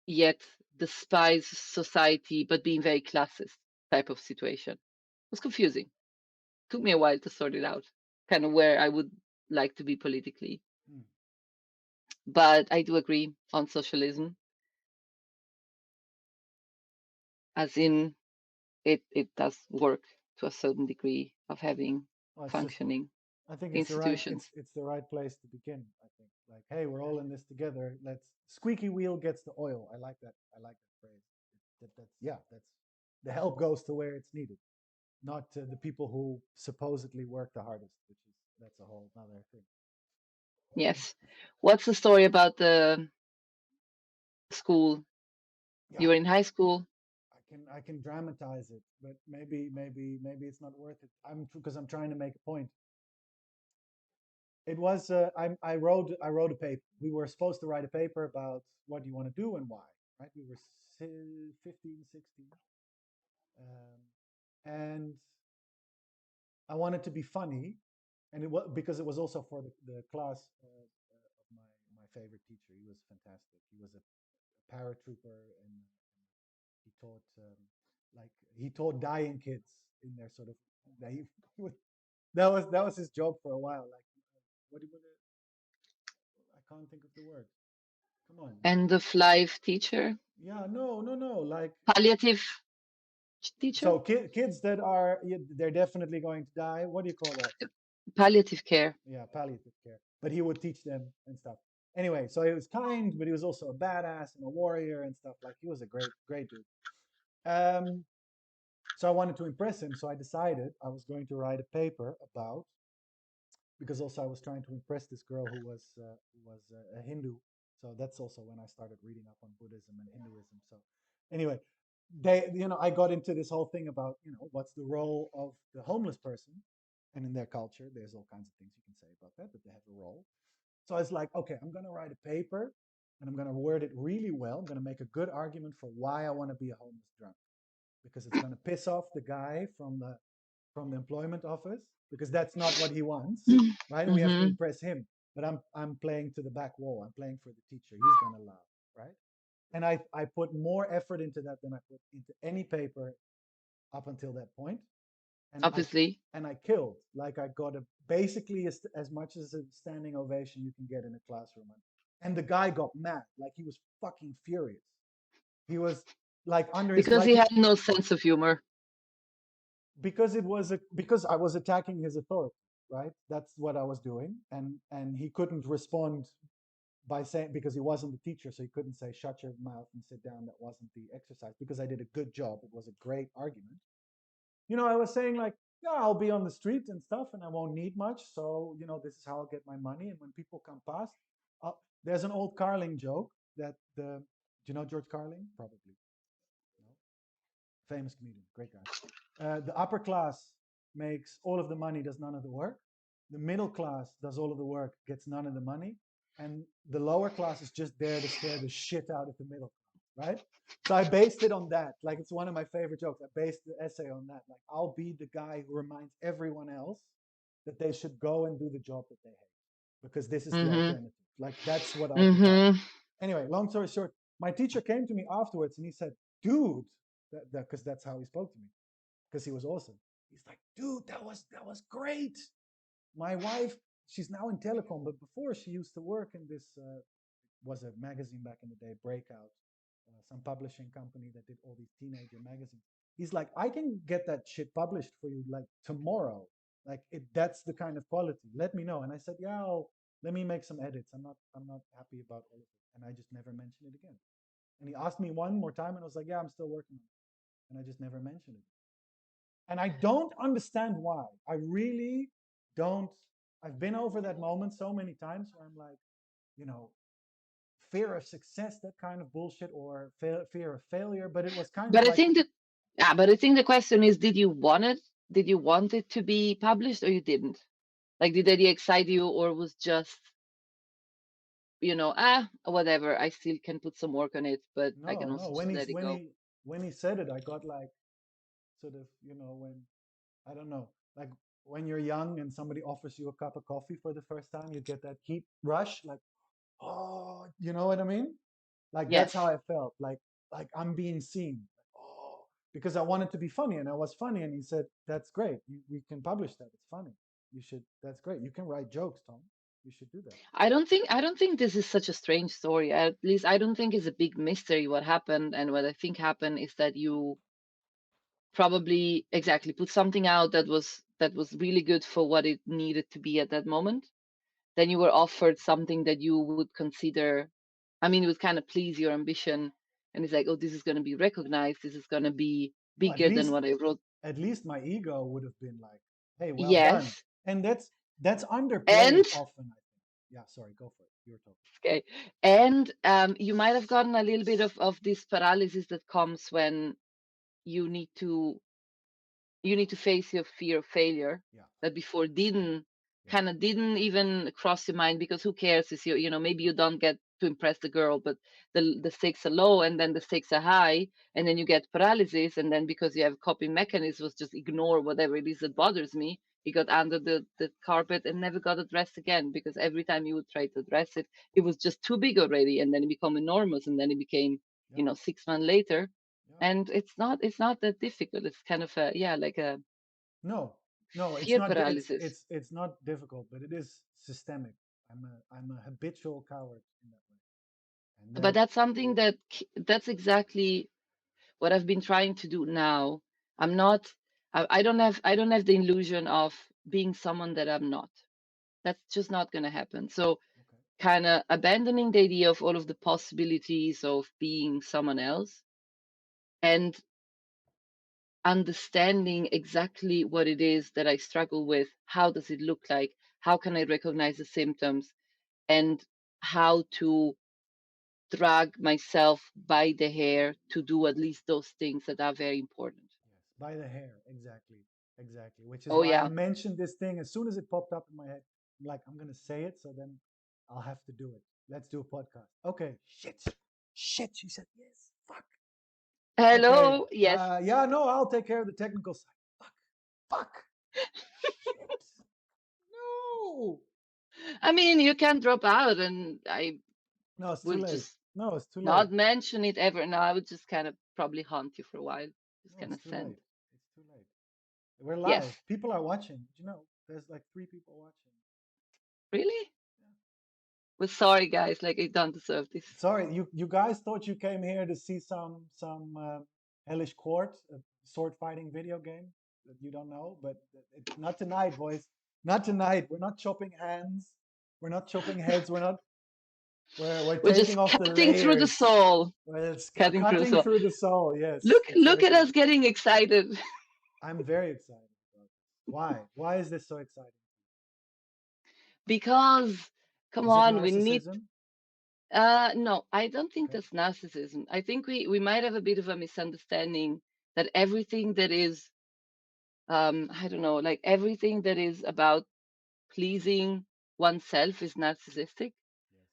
yet despise society, but being very classist type of situation. It was confusing. Took me a while to sort it out, kind of where I would like to be politically. hmm. But I do agree on socialism, as in it does work to a certain degree of having Well, it's just functioning I think it's the right institutions. it's the right place to begin. I think like, hey, we're all in this together. Let's squeaky wheel gets the oil. I like that. I like that phrase. That's yeah. That's the help goes to where it's needed, not to the people who supposedly work the hardest, which is that's a whole other thing. Yes. What's the story about the school? Yeah, You were in high school. I can dramatize it, but maybe it's not worth it. I'm because I'm trying to make a point. It was I wrote a paper. We were supposed to write a paper about what you want to do and why. Right? We were 15, 16, and I wanted to be funny, and it was because it was also for the class of my favorite teacher. He was fantastic. He was a paratrooper, and he taught he taught dying kids in their sort of they, that was his job for a while. Like what do you want to? I can't think of the word. Come on. End of life teacher, Yeah, no. Like palliative teacher, so, kids that are they're definitely going to die. What do you call that? palliative care. Yeah, palliative care. But he would teach them and stuff. Anyway, so he was kind, but he was also a badass and a warrior and stuff. Like he was a great dude. Um, so I wanted to impress him. So I decided I was going to write a paper about because also I was trying to impress this girl who was a Hindu. So that's also when I started reading up on Buddhism and Hinduism. So anyway, I got into this whole thing about what's the role of the homeless person, and in their culture, there's all kinds of things you can say about that, but they have a role. So I was like, okay, I'm gonna write a paper, and I'm gonna word it really well. I'm gonna make a good argument for why I want to be a homeless drunk because it's gonna piss off the guy from the employment office because that's not what he wants, right? And we have to Mm-hmm. impress him. But I'm playing to the back wall. I'm playing for the teacher. He's gonna laugh, right? And I put more effort into that than I put into any paper up until that point. And I Obviously, and I killed. Like I got a basically as much as a standing ovation you can get in a classroom. And the guy got mad. Like he was fucking furious. He was like under his because like he had no sense of humor. because I was attacking his authority, right? That's what I was doing, and he couldn't respond by saying, because he wasn't the teacher, so he couldn't say shut your mouth and sit down. That wasn't the exercise, because I did a good job. It was a great argument. I was saying like, yeah, I'll be on the street and stuff, and I won't need much. So this is how I'll get my money. And when people come past, there's an old Carling joke that do you know George Carling? Probably. No? Famous comedian, great guy. The upper class makes all of the money, does none of the work. The middle class does all of the work, gets none of the money, and the lower class is just there to scare the shit out of the middle class, right? So I based it on that. Like, it's one of my favorite jokes. I based the essay on that. Like, I'll be the guy who reminds everyone else that they should go and do the job that they hate, because this is the Mhm. alternative. Like, that's what I'll become. Mhm. Anyway, long story short, my teacher came to me afterwards and he said, dude, because that's how he spoke to me, because he was awesome. He's like, dude, that was great. My wife, she's now in telecom, but before she used to work in this was a magazine back in the day, Breakout, some publishing company that did all these teenager magazines. He's like, I can get that shit published for you like tomorrow. Like, that's the kind of quality. Let me know. And I said, yeah, let me make some edits. I'm not happy about all of it. And I just never mentioned it again. And he asked me one more time, and I was like, yeah, I'm still working on it. And I just never mentioned it. And I don't understand why. I really don't. I've been over that moment so many times where I'm like, you know, fear of success, that kind of bullshit, or fear of failure. But it was kind of But I like, think that, yeah, but I think the question is, did you want it? Did you want it to be published, or you didn't? Like, did the idea excite you, or was just, whatever, I still can put some work on it, but I can no, no. also When just he let it when go. he when he said it, I got like, sort of, when, I don't know, like when you're young and somebody offers you a cup of coffee for the first time, you get that heat rush, like, oh, you know what I mean? Like, that's how Yes. I felt. Like I'm being seen. Oh, because I wanted to be funny, and I was funny, and he said, "That's great. We can publish that. It's funny. You should. That's great. You can write jokes, Tom. You should do that." I don't think this is such a strange story. At least I don't think it's a big mystery what happened. And what I think happened is that you probably exactly put something out that was really good for what it needed to be at that moment. Then you were offered something that you would consider, I mean, it would kind of please your ambition. And it's like, oh, this is going to be recognized. This is going to be Well, bigger than what I wrote. at least my ego would have been like, "Hey, well done," Yes. and that's underplayed And often, I think. Yeah, sorry, go for it. You're talking. okay. And you might have gotten a little bit of this paralysis that comes when you need to you need to face your fear of failure Yeah, that before didn't yeah, kind of didn't even cross your mind, because who cares if maybe you don't get to impress the girl, but the stakes are low and then the stakes are high, and then you get paralysis, and then because you have coping mechanisms, just ignore whatever it is that bothers me. It got under the carpet and never got addressed again, because every time you would try to address it, it was just too big already, and then it became enormous, and then it became, yeah, 6 months later. yeah. And it's not that difficult. It's kind of a, yeah, like a No, no, it's fear not. It's paralysis. it's it's not difficult, but it is systemic. I'm a habitual coward in that way, and But then that's something that's exactly what I've been trying to do now. I'm not. I don't have the illusion of being someone that I'm not. That's just not going to happen. So okay, kind of abandoning the idea of all of the possibilities of being someone else, and understanding exactly what it is that I struggle with. How does it look like? How can I recognize the symptoms? And how to drag myself by the hair to do at least those things that are very important. yes, by the hair, exactly, exactly. Which is Oh why I yeah. mentioned this thing as soon as it popped up in my head. I'm like, I'm gonna say it, so then I'll have to do it. Let's do a podcast. Okay, shit. She said yes. Fuck. Okay. Hello. Yes. Yeah, no, I'll take care of the technical side. Fuck. Shit. No. I mean, you can drop out, and I No, it's too will late. just No, it's too late. not mention it ever. No, I would just kind of probably haunt you for a while. Just No, kind it's of too late. send. It's too late. We're Yes. live. People are watching. There's like 3 people watching. Really? Yeah. We're sorry, guys. Like, I don't deserve this. Sorry, you guys thought you came here to see some hellish court, a sword fighting video game that you don't know, but not tonight, boys. Not tonight. We're not chopping hands. We're not chopping heads. We're not. we're We're taking just off the cutting through the layers. soul. Well, it's Cutting through the cutting soul. through the soul. Yes, Look at exactly. us getting excited. I'm very excited about this. Why? Why is this so exciting? Because, come Is it on, we need. narcissism? No, I don't think Okay. that's narcissism. I think we might have a bit of a misunderstanding that everything that is, I don't know, like everything that is about pleasing oneself is narcissistic, Yes.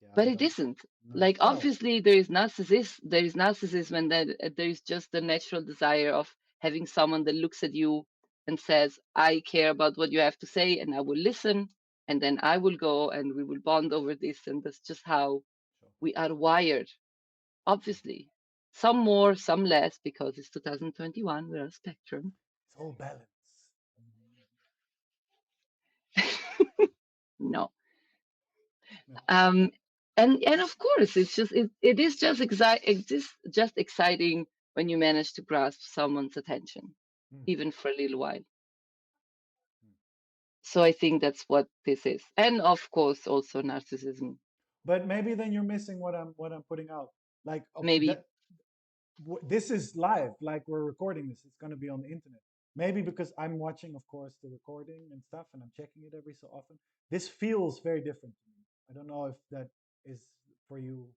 Yeah, but I it don't. isn't. No. Like Oh, obviously there is narcissism, and then there is just the natural desire of having someone that looks at you and says, I care about what you have to say and I will listen, and then I will go and we will bond over this, and that's just how sure. we are wired. Sure. Obviously, some more, some less, because it's 2021, we're a spectrum. It's all balance. Mhm. No. No. um and of course it is just exciting when you manage to grasp someone's attention, Mm, even for a little while. mm. So I think that's what this is, and of course also narcissism. But maybe then you're missing what I'm putting out. Like Maybe that this is live, like we're recording this. It's going to be on the internet. Maybe because I'm watching, of course, the recording and stuff, and I'm checking it every so often. This feels very different to me. I don't know if that is for you.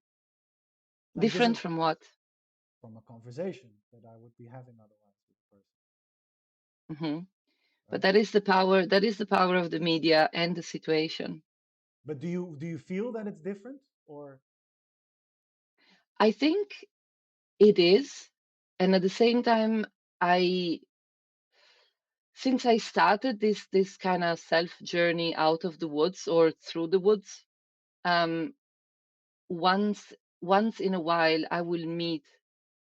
Like this different is from what. from a conversation that I would be having otherwise with a person, Hmm. But right? that is the power of the media and the situation. But do you feel that it's different, or I think it is, and at the same time, I since I started this kind of self journey out of the woods or through the woods, um, once in a while I will meet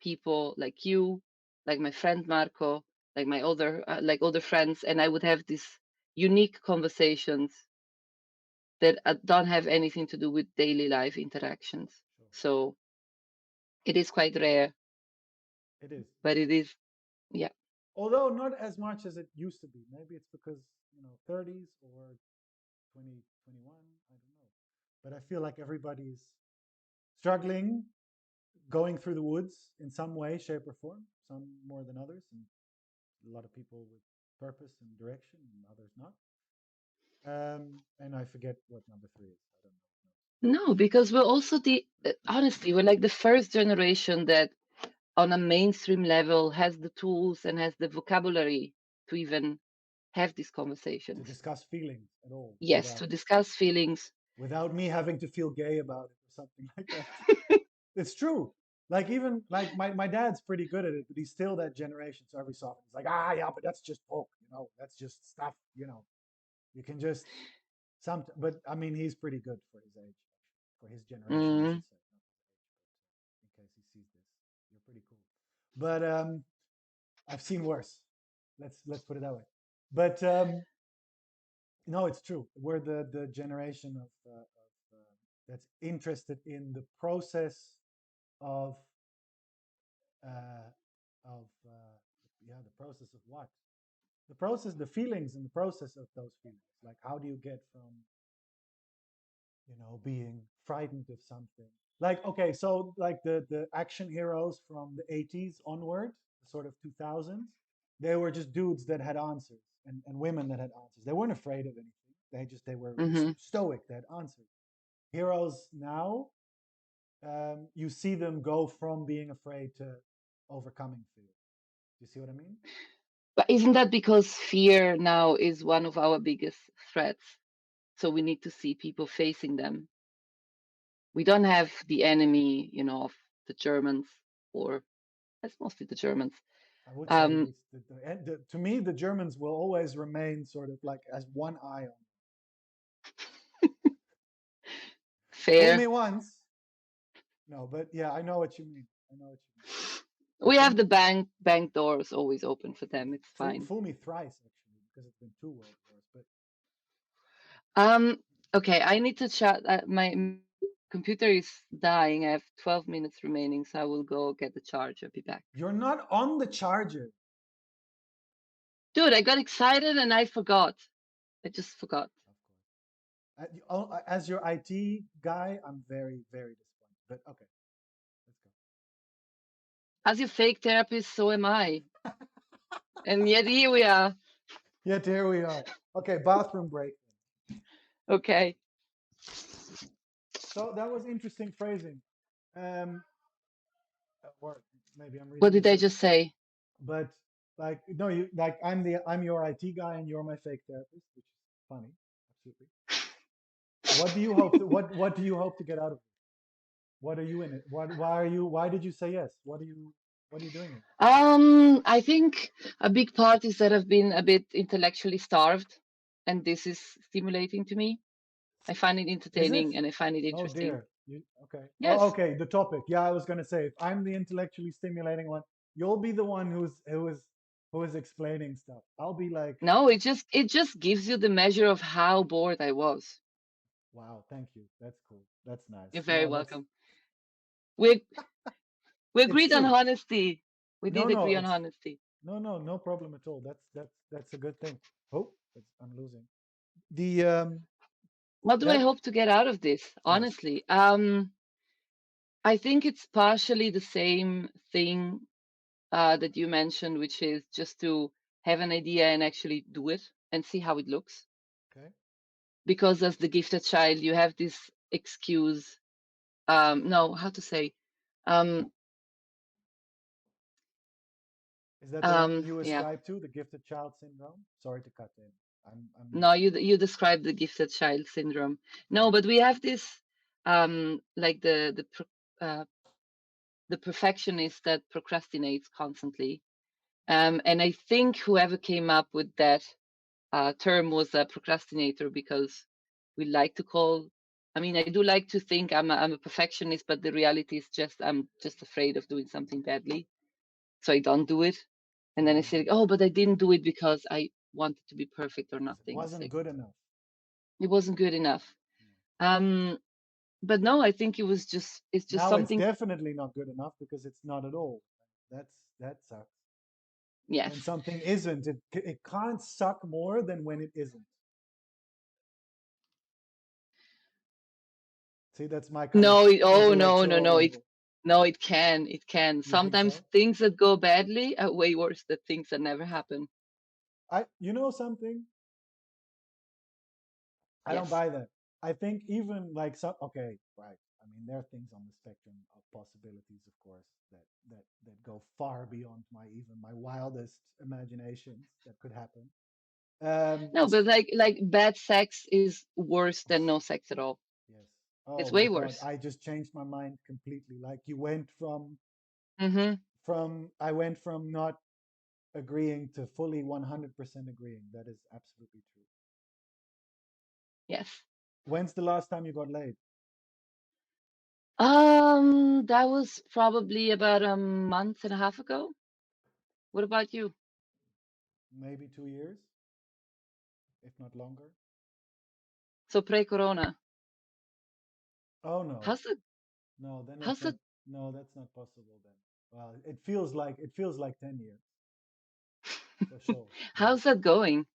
people like you, like my friend Marco, like my other friends, and I would have these unique conversations that don't have anything to do with daily life interactions. sure, So it is quite rare, it is. but it is, yeah. Although not as much as it used to be. Maybe it's because 30s or 2021. I don't know. But I feel like everybody's struggling, going through the woods in some way, shape, or form. Some more than others, and a lot of people with purpose and direction, and others not. And I forget what number three is. I don't know. No, because we're also the honestly, we're like the first generation that on a mainstream level has the tools and has the vocabulary to even have these To conversations. discuss feelings at all Yes, to discuss feelings. without me having to feel gay about it or something like that. It's true. Like even like my dad's pretty good at it, but he's still that generation. So every so often he's like, yeah, but that's just folk, that's just stuff, You can just but I mean he's pretty good for his age, for his generation, I Mm. should say, not his age, but in case he sees this, you're pretty cool. But I've seen worse. Let's put it that way. But no, it's true. We're the generation that's interested in the process of uh, of yeah, the process of what? The process, the feelings, and the process of those feelings. Like, how do you get from being frightened of something? Like, okay, so like the action heroes from the 80s onward, sort of 2000s, they were just dudes that had answers, and women that had answers. They weren't afraid of anything. They were Hmm. stoic. They had answers. Heroes now, you see them go from being afraid to overcoming fear. Do you see what I mean? But isn't that because fear now is one of our biggest threats? So we need to see people facing them. We don't have the enemy, of the Germans, or that's mostly the Germans. I would say Um, this, to me, the Germans will always remain sort of like as one eye on. Fool fair. me once. No, but yeah, I know what you mean. I know what you mean. We For have me, the bank doors always open for them. It's fine. fool me thrice actually, because it's been two world wars. But Um, okay, I need to chat. My computer is dying. I have 12 minutes remaining, so I will go get the charger. Be back. you're not on the charger. Dude, I got excited and I forgot. I just forgot. Of course. As your IT guy, I'm very, very disappointed. But okay, let's As your fake therapist, so am I. And yet here we are. go. Yet here we are. Okay, bathroom break. Okay. So that was interesting phrasing. Um, or maybe I'm What reading did I into it. just say? But like, no, you like I'm your IT guy and you're my fake therapist, which is funny. Absolutely. What do you hope to what do you hope to get out of it? What are you in it? Why are you why did you say yes? What are you doing here? I think a big part is that I've been a bit intellectually starved, and this is stimulating to me. I find it Is it? entertaining and I find it Oh interesting. dear. You okay. Oh Yes. okay, the topic. Yeah, I was gonna say if I'm the intellectually stimulating one, you'll be the one who is explaining stuff. I'll be like, No, it just gives you the measure of how bored I was. wow, thank you. That's cool. That's You're nice. very No, that's welcome. We we it's agreed on true. honesty. We No, did no, agree on it's honesty. no problem at all. That's a good thing. Oh, I'm losing. The What do I that hope to get out of this? yes. Honestly, I think it's partially the same thing that you mentioned, which is just to have an idea and actually do it and see how it looks. Okay. Because as the gifted child, you have this excuse. No, how to say? Um, Is that the one you yeah. ascribe to, the gifted child syndrome? Sorry to cut in. I'm No, listening. you described the gifted child syndrome. No, Okay. but we have this like the perfectionist that procrastinates constantly. And I think whoever came up with that term was a procrastinator because we like to call. I mean, I do like to think I'm a perfectionist, but the reality is just I'm just afraid of doing something badly, so I don't do it. And then I say, Mm, oh, but I didn't do it because I wanted to be perfect or because it nothing. It's wasn't like good enough. it wasn't good enough. Mm. Um, but no, I think it's just Now it's something. definitely not good enough because it's not at all. That sucks. When Yes. something isn't, it can't suck more than when it isn't. See, that's my kind of No, oh intellectual no, level. it can, it can. You think Sometimes so? things that go badly are way worse than things that never happen. You know something? I don't Yes. buy that. I think even like some okay, right. I mean, there are things on the spectrum of possibilities, of course, that go far beyond my wildest imaginations that could happen. Um, No, but like bad sex is worse than no sex at all. yes. It's Oh my way God, worse. I just changed my mind completely. Like you went Mm-hmm. from I went from not agreeing to fully 100% agreeing. That is absolutely true. Yes. When's the last time you got laid? That was probably about a month and a half ago. What about you? Maybe 2 years, if not longer. So pre-corona. Oh no, How's it? no, then it's How's not. it? No, that's not possible then. Well, it feels like 10 years for sure. Yeah. How's that going?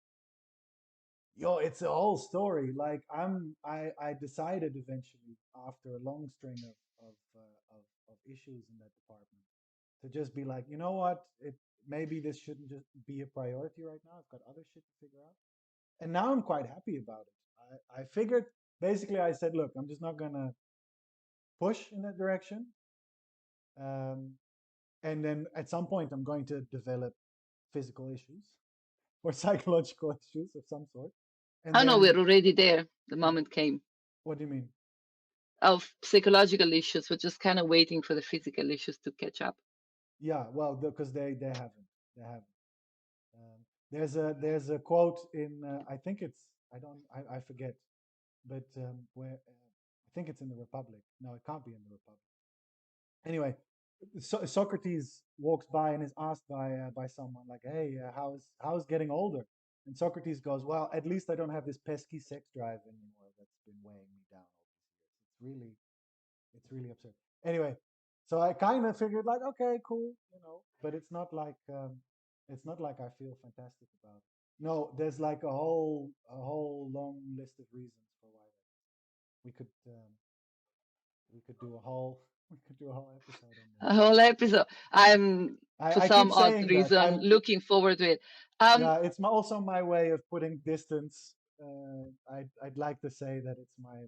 Yo, it's a whole story. Like I decided eventually after a long string of issues in that department to just be like, you know what? Maybe this shouldn't just be a priority right now. I've got other shit to figure out. And now I'm quite happy about it. I figured basically I said, look, I'm just not gonna push in that direction. Um, and then at some point I'm going to develop physical issues or psychological issues of some sort. And Oh no, we're then already there. The uh, moment came. what do you mean? Of psychological issues. We're just kind of waiting for the physical issues to catch up. Yeah, well, because they haven't. There's a quote in I think it's I don't I forget, but where I think it's in the Republic. No, it can't be in the Republic. Anyway, Socrates walks by and is asked by someone like, "Hey, how's getting older?" And Socrates goes, "Well, at least I don't have this pesky sex drive anymore that's been weighing me down all these years. It's really absurd." Anyway, so I kind of figured like, okay, cool, but it's not like I feel fantastic about it. No, there's like a whole long list of reasons for why We could we could do a whole we could do a whole episode on this. A whole episode. I'm, for I keep some odd saying that. reason, I'm looking forward to it. Um, Yeah, it's also my way of putting distance. I'd like to say that it's my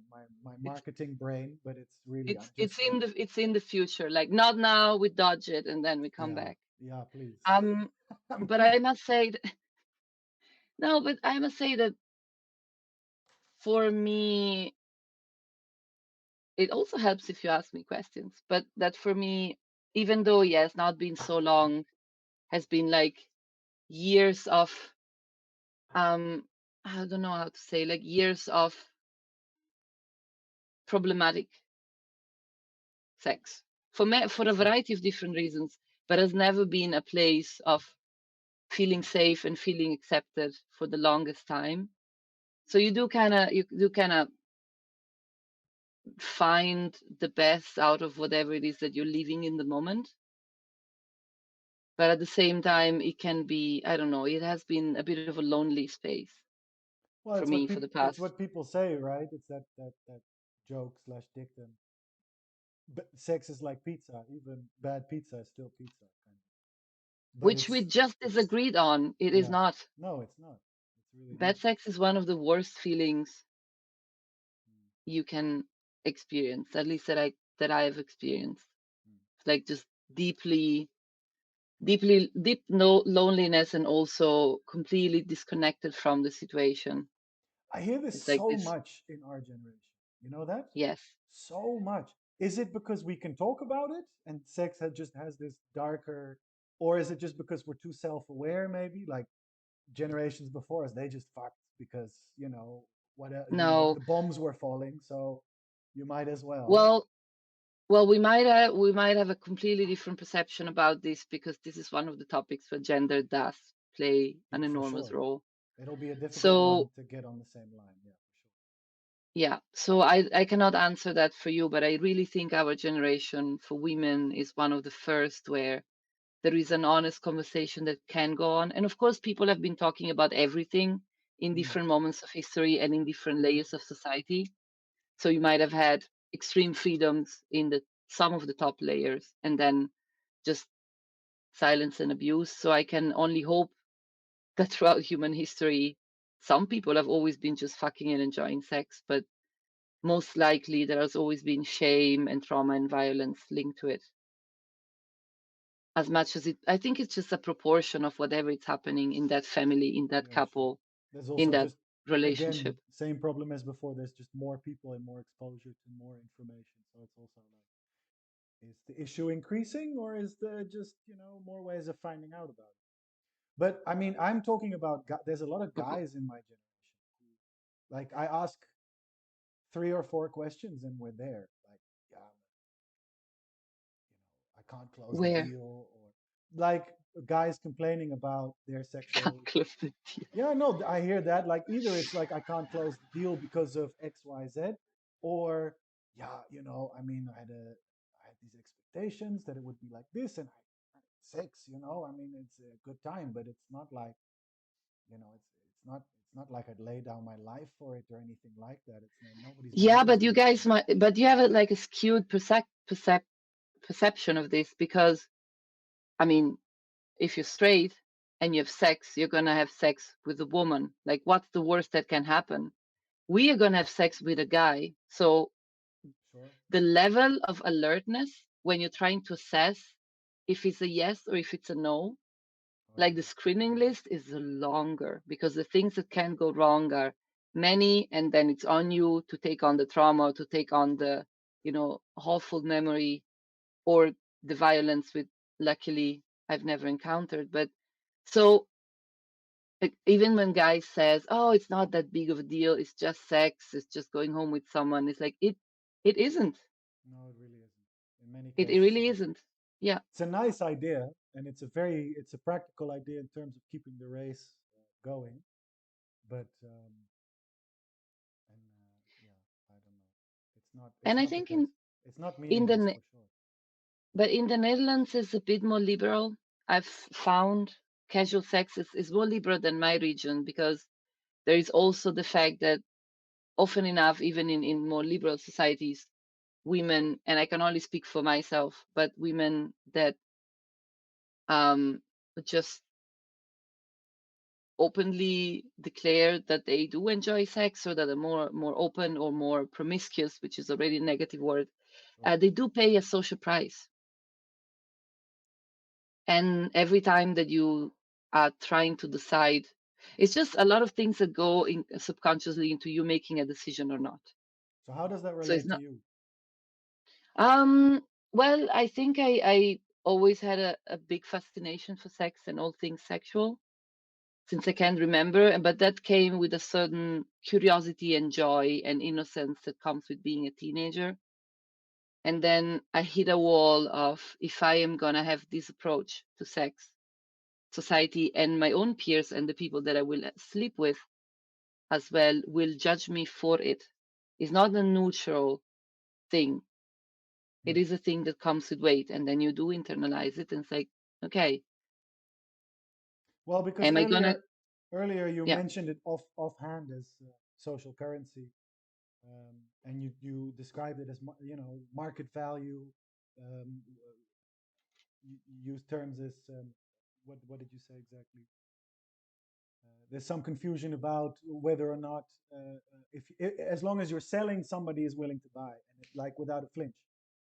it's marketing brain, but it's really I'm it's just it's in the it's in the future. Like not now, we dodge it and then we come yeah, back. yeah, please. Um, but I must say no, but I must say that for me, it also helps if you ask me questions. But that for me, even though yes, not been so long, has been like years of um, I don't know how to say, like years of problematic sex for a Sure. variety of different reasons, but has never been a place of feeling safe and feeling accepted for the longest time. So you do kind of find the best out of whatever it is that you're living in the moment. But at the same time, it can be, I don't know, it has been a bit of a lonely space Well, for me for the it's past. what people say, right? It's that joke slash dictum. But sex is like pizza. Even bad pizza is still pizza, kind of. But Which we it's just disagreed on. It is yeah. not. No, it's not. It's really Bad not. sex is one of the worst feelings Mm, you can experience, at least that I have experienced. mm. Like just deep no loneliness and also completely disconnected from the situation. I hear this It's like so this, much in our generation. You know that? yes. So much. Is it because we can talk about it and sex just has this darker, or is it just because we're too self-aware? Maybe like generations before us, they just fucked because No. the bombs were falling, so you might as well. Well, we might have a completely different perception about this because this is one of the topics where gender does play an For enormous sure, role. it'll be a difficult So one to get on the same line. Yeah, for yeah, so I cannot answer that for you, but I really think our generation for women is one of the first where there is an honest conversation that can go on. And of course, people have been talking about everything in sure. different moments of history and in different layers of society. So you might have had extreme freedoms in the some of the top layers, and then just silence and abuse. So I can only hope that throughout human history, some people have always been just fucking and enjoying sex, but most likely there has always been shame and trauma and violence linked to it. As much as I think it's just a proportion of whatever is happening in that family, in that Yeah, sure. couple, There's in also that just, again, relationship. same problem as before. There's just more people and more exposure to more information. So it's also like, is the issue increasing or is there just, more ways of finding out about it? But I mean, I'm talking about, there's a lot of guys in my generation who, like, I ask 3 or 4 questions and we're there. Like, yeah, I can't close the Where deal, or like guys complaining about their can't sexual. close the deal. Yeah, no, I hear that. Like either it's like I can't close the deal because of XYZ, or yeah, I mean, I had these expectations that it would be like this, and sex, I mean, it's a good time, but it's not like, it's not like I'd lay down my life for it or anything like that. It's no, nobody's Yeah, married but to you each guys other. might, but you have like a skewed perception of this because, I mean, if you're straight and you have sex, you're gonna have sex with a woman. Like, what's the worst that can happen? We are gonna have sex with a guy. So Sure. the level of alertness when you're trying to assess if it's a yes or if it's a no, Oh like the yeah. screening list is longer because the things that can go wrong are many, and then it's on you to take on the trauma, to take on the, awful memory or the violence, with luckily I've never encountered. But so like, even when guys says, oh, it's not that big of a deal, it's just sex, it's just going home with someone, it's like it isn't. No, it really isn't. In many It cases, it really isn't. isn't. Yeah. It's a nice idea, and it's a practical idea in terms of keeping the race going. But and yeah, I don't know. It's And I not the think case. It's not in the meaningless Ne- for sure. but in the Netherlands is a bit more liberal. I've found casual sex is more liberal than my region because there is also the fact that often enough, even in more liberal societies, women, and I can only speak for myself, but women that um, just openly declare that they do enjoy sex, or that are more open or more promiscuous, which is already a negative word, Sure. they do pay a social price. And every time that you are trying to decide, it's just a lot of things that go in subconsciously into you making a decision or not. So how does that So it's relate to not. you? Well, I think I always had a big fascination for sex and all things sexual since I can remember, but that came with a certain curiosity and joy and innocence that comes with being a teenager. And then I hit a wall of, if I am gonna have this approach to sex, society and my own peers and the people that I will sleep with as well will judge me for it. It's not a neutral thing. It Hmm. is a thing that comes with weight, and then you do internalize it, and it's like, okay, Well, because am I gonna? earlier you Yeah. mentioned it offhand as social currency, and you described it as market value. You use terms as what did you say exactly? There's some confusion about whether or not if as long as you're selling, somebody is willing to buy, and like without a flinch,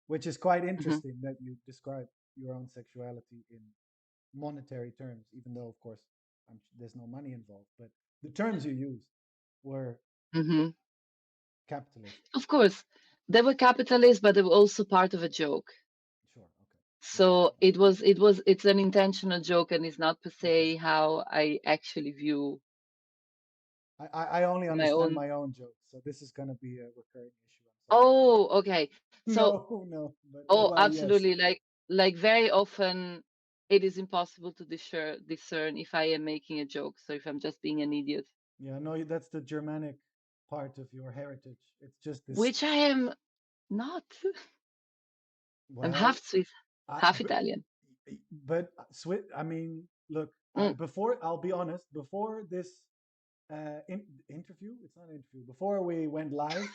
which is quite Hmm. interesting that you describe your own sexuality in monetary terms, even though of course there's no money involved, but the terms you used were Hmm. capitalist. Of course, they were capitalists, but they were also part of a joke. Sure, okay, yeah, So it's an intentional joke, and it's not per okay. se how I actually view I only my understand own. my own jokes, so this is going to be a recurring issue. I'm sorry. Oh, okay. So, No, no, but oh, well, yes, absolutely. Like very often, it is impossible to discern if I am making a joke, so if I'm just being an idiot, yeah, no, that's the Germanic part of your heritage. It's just this. which I am not. I'm Well, half Swiss, I, half Italian. but I mean, look, Mm. before I'll be honest, before this interview, it's not an interview. Before we went live,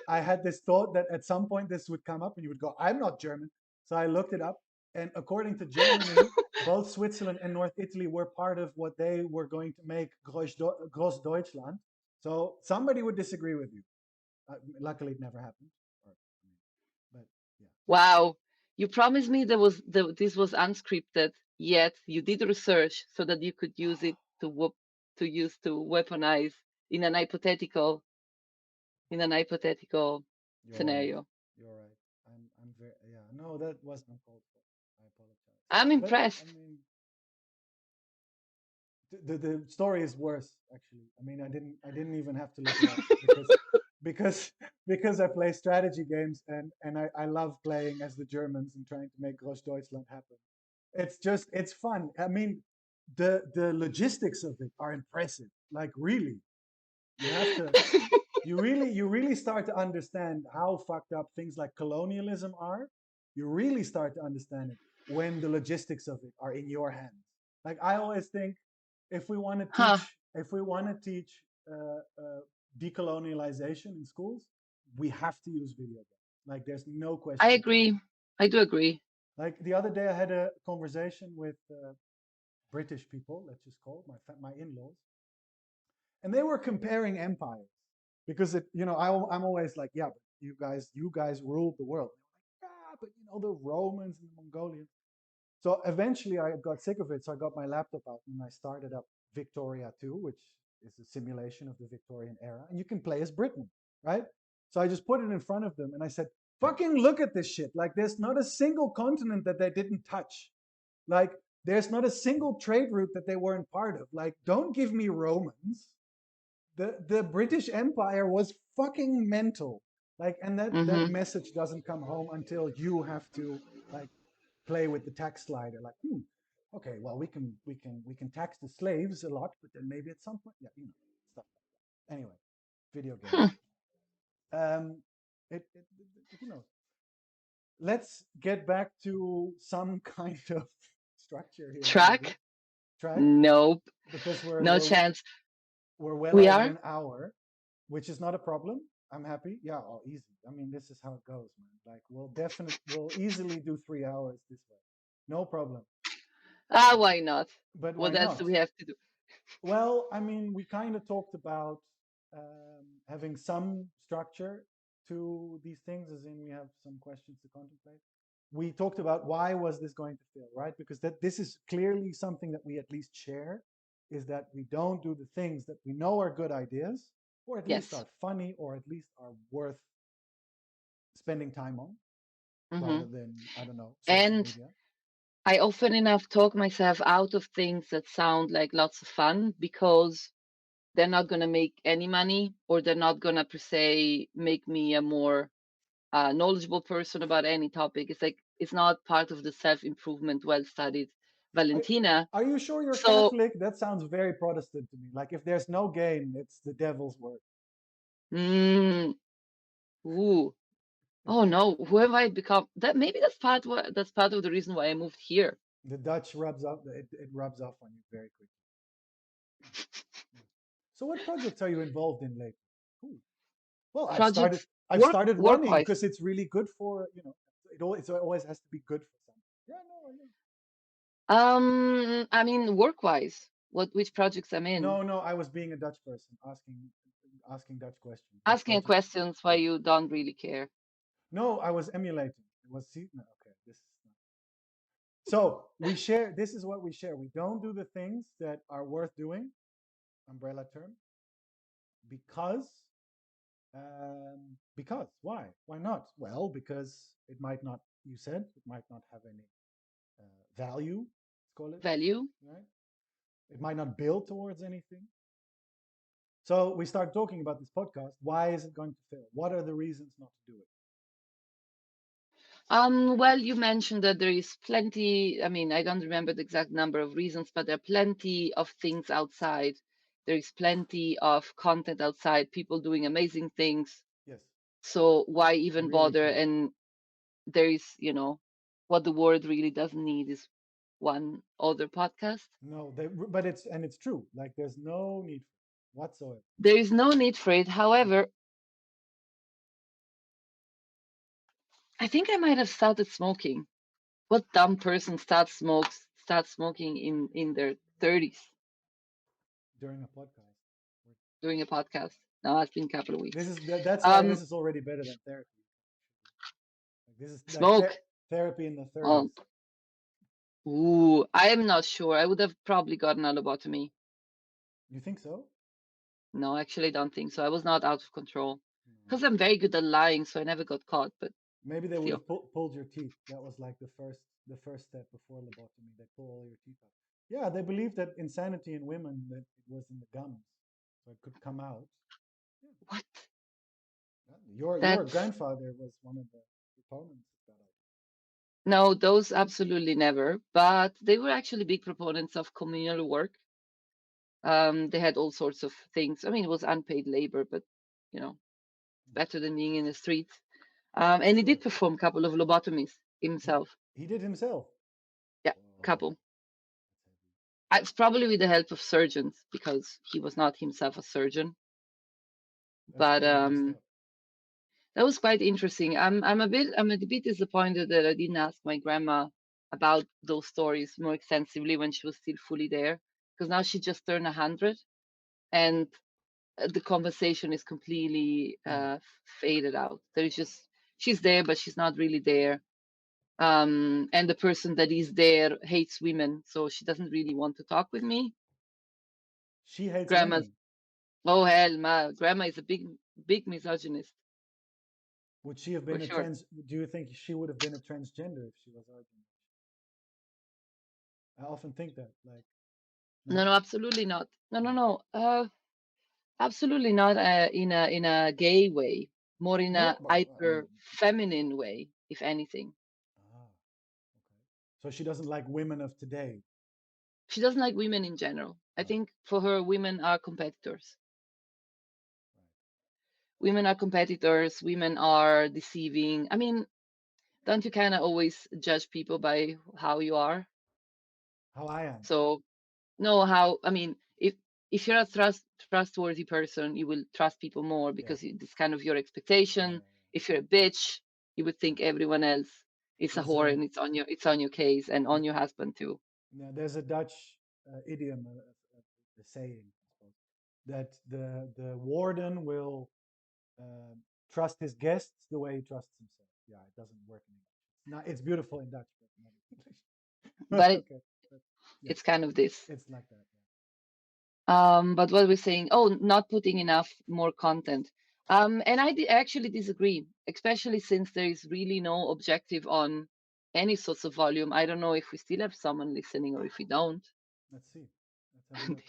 I had this thought that at some point this would come up, and you would go, "I'm not German." So I looked it up, and according to Germany, both Switzerland and North Italy were part of what they were going to make Groß Deutschland. So somebody would disagree with you. Luckily, it never happened. Or, but yeah. Wow. You promised me this was unscripted, yet you did research so that you could use it to weaponize in an hypothetical You're right. scenario. You're right. I'm very yeah. No, that was uncalled for. I apologize. I'm But I impressed. mean, the story is worse actually. I mean, I didn't even have to look it up because because I play strategy games, and I love playing as the Germans and trying to make Groß Deutschland happen. It's fun. I mean, the logistics of it are impressive. Like really, you have to you really start to understand how fucked up things like colonialism are. You really start to understand it when the logistics of it are in your hands. Like I always think, Huh. if we want to teach decolonialization in schools, we have to use video games. Like there's no I question about it. agree. I do agree. Like the other day, I had a conversation with British people. Let's just call it my in-laws, and they were comparing empires because I'm always like, yeah, but you guys ruled the world. Like, yeah, but the Romans and the Mongolians. So eventually I got sick of it, so I got my laptop out and I started up Victoria 2, which is a simulation of the Victorian era, and you can play as Britain, right? So I just put it in front of them and I said, fucking look at this shit. Like there's not a single continent that they didn't touch. Like there's not a single trade route that they weren't part of. Like don't give me Romans. The British Empire was fucking mental. Like, and that Hmm. message doesn't come home until you have to like play with the tax slider. Like, okay, well we can tax the slaves a lot, but then maybe at some point, yeah, stuff like that. Anyway, video games. Um, who knows? Let's get back to some kind of structure here, maybe Track? track, Nope. because No we're chance. we're well We over are? an hour. which is not a problem. I'm happy. Yeah, oh, easy. I mean, this is how it goes, man. Like, we'll easily do 3 hours this way, no problem. Ah, why not? But why What else do not? we have to do? Well, I mean, we kind of talked about having some structure to these things, as in we have some questions to contemplate. We talked about why was this going to fail, right? Because this is clearly something that we at least share, is that we don't do the things that we know are good ideas, or at least Yes. are funny, or at least are worth spending time on, Hmm. rather than, I don't know, social And media. I often enough talk myself out of things that sound like lots of fun because they're not going to make any money, or they're not going to per se make me a more knowledgeable person about any topic. It's like it's not part of the self improvement, well studied I, Valentina. are you sure you're So, Catholic? That sounds very Protestant to me. Like, if there's no gain, it's the devil's work. mm, ooh, oh no, who have I become? That maybe that's part of the reason why I moved here. The Dutch rubs off. It rubs off on you very quickly. So, what projects are you involved in lately? Ooh. Well, I've started. Projects I've started work running wise. because it's really good for it always has to be good for something. Yeah, no, I know. I mean work wise. Which projects I'm in? No, no. I was being a Dutch person, asking Dutch questions. What Asking project? questions why Yeah. you don't really care. No, I was emulating. It was see. No, okay. This is not. So we share. This is what we share. We don't do the things that are worth doing. Umbrella term. Because why not? Well, because it might not. You said it might not have any value. Let's call it, Value. right. It might not build towards anything. So we start talking about this podcast. Why is it going to fail? What are the reasons not to do it? Well, you mentioned that there is plenty. I mean, I don't remember the exact number of reasons, but there are plenty of things outside. There is plenty of content outside, people doing amazing things. Yes, So why even really bother? cool. And there is, what the world really doesn't need is one other podcast. No, but it's true. Like, there's no need for it whatsoever. There is no need for it. However, I think I might have started smoking. What dumb person starts smoking in their 30s During a podcast. doing a podcast? No, it's been a couple of This weeks. is that's why Um, this is already better than therapy. Like, this is like Smoke. therapy in the 30s. Um, ooh, I am not sure. I would have probably gotten a lobotomy. You think so? No, actually, I don't think so. I was not out of control No. because I'm very good at lying, so I never got caught. But Maybe they would still, have pulled your teeth. That was like the first step before lobotomy. They pull all your teeth out. Yeah, they believe that insanity in women, that it was in the gums, so it could come out. Yeah. what? Your That's grandfather was one of the proponents of that idea. no, those absolutely never. But they were actually big proponents of communal work. They had all sorts of things. I mean, it was unpaid labor, but you know, better than being in the streets. And he did Sure. perform a couple of lobotomies He himself. he did himself. Yeah, Whoa, couple. that's heavy. It's probably with the help of surgeons because he was not himself a surgeon. That's But pretty messed up. that was quite interesting. I'm a bit disappointed that I didn't ask my grandma about those stories more extensively when she was still fully there, because now she just turned 100, and the conversation is completely Mm. faded out. There's just she's there, but she's not really there. And the person that is there hates women, so she doesn't really want to talk with me. She hates Grandma's women. Oh hell, my grandma is a big misogynist Would she have for been a sure. trans? Do you think she would have been a transgender if she was our generation? I often think that. Like, No, no. no, absolutely not. No, no, Mm. no. Absolutely not. In a gay way, more in No, a well, I mean, hyper feminine way, if anything. ah, okay. So she doesn't like women of today. She doesn't like women in general. I Right, think for her, women are competitors. right. Women are competitors. Women are deceiving. I mean, don't you kind of always judge people by how you are? How I am. So, no, how, I mean, if you're a trustworthy person, you will trust people more Yeah, because it's kind of your yeah, yeah, expectation. yeah. If you're a bitch, you would Yeah. think everyone else is a There's whore a and it's on your case and on th- your husband too. yeah, there's a Dutch idiom, a saying, I suppose, that the warden will uh, trust his guests the way he trusts himself. Yeah, it doesn't work in English. It's not. It's beautiful in Dutch, but not in English. But Okay, but yeah, it's kind of this. it's like that. Yeah. But what we're saying, oh, not putting enough more content. And actually disagree, especially since there is really no objective on any sorts of volume. I don't know if we still have someone listening or if we don't. Let's see. Let's have a look.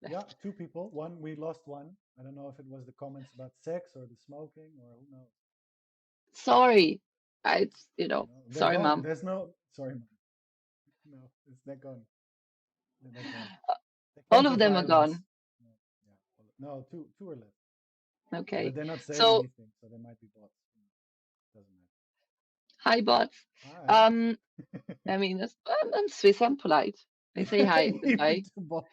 Yeah, two people. One, we lost one. I don't know if it was the comments about sex or the smoking or who knows. Sorry. No, they're Sorry, gone. mom. There's no. Sorry, man. No, it's they're gone. They're gone. They came All for of them are violence. gone. No, yeah. No, two are left, but Okay. they're not saying So, anything, so they might be bots. Doesn't hi, bots. matter. Um, I mean, I'm Swiss, I'm polite. I say hi Hi. and Even goodbye, to bots.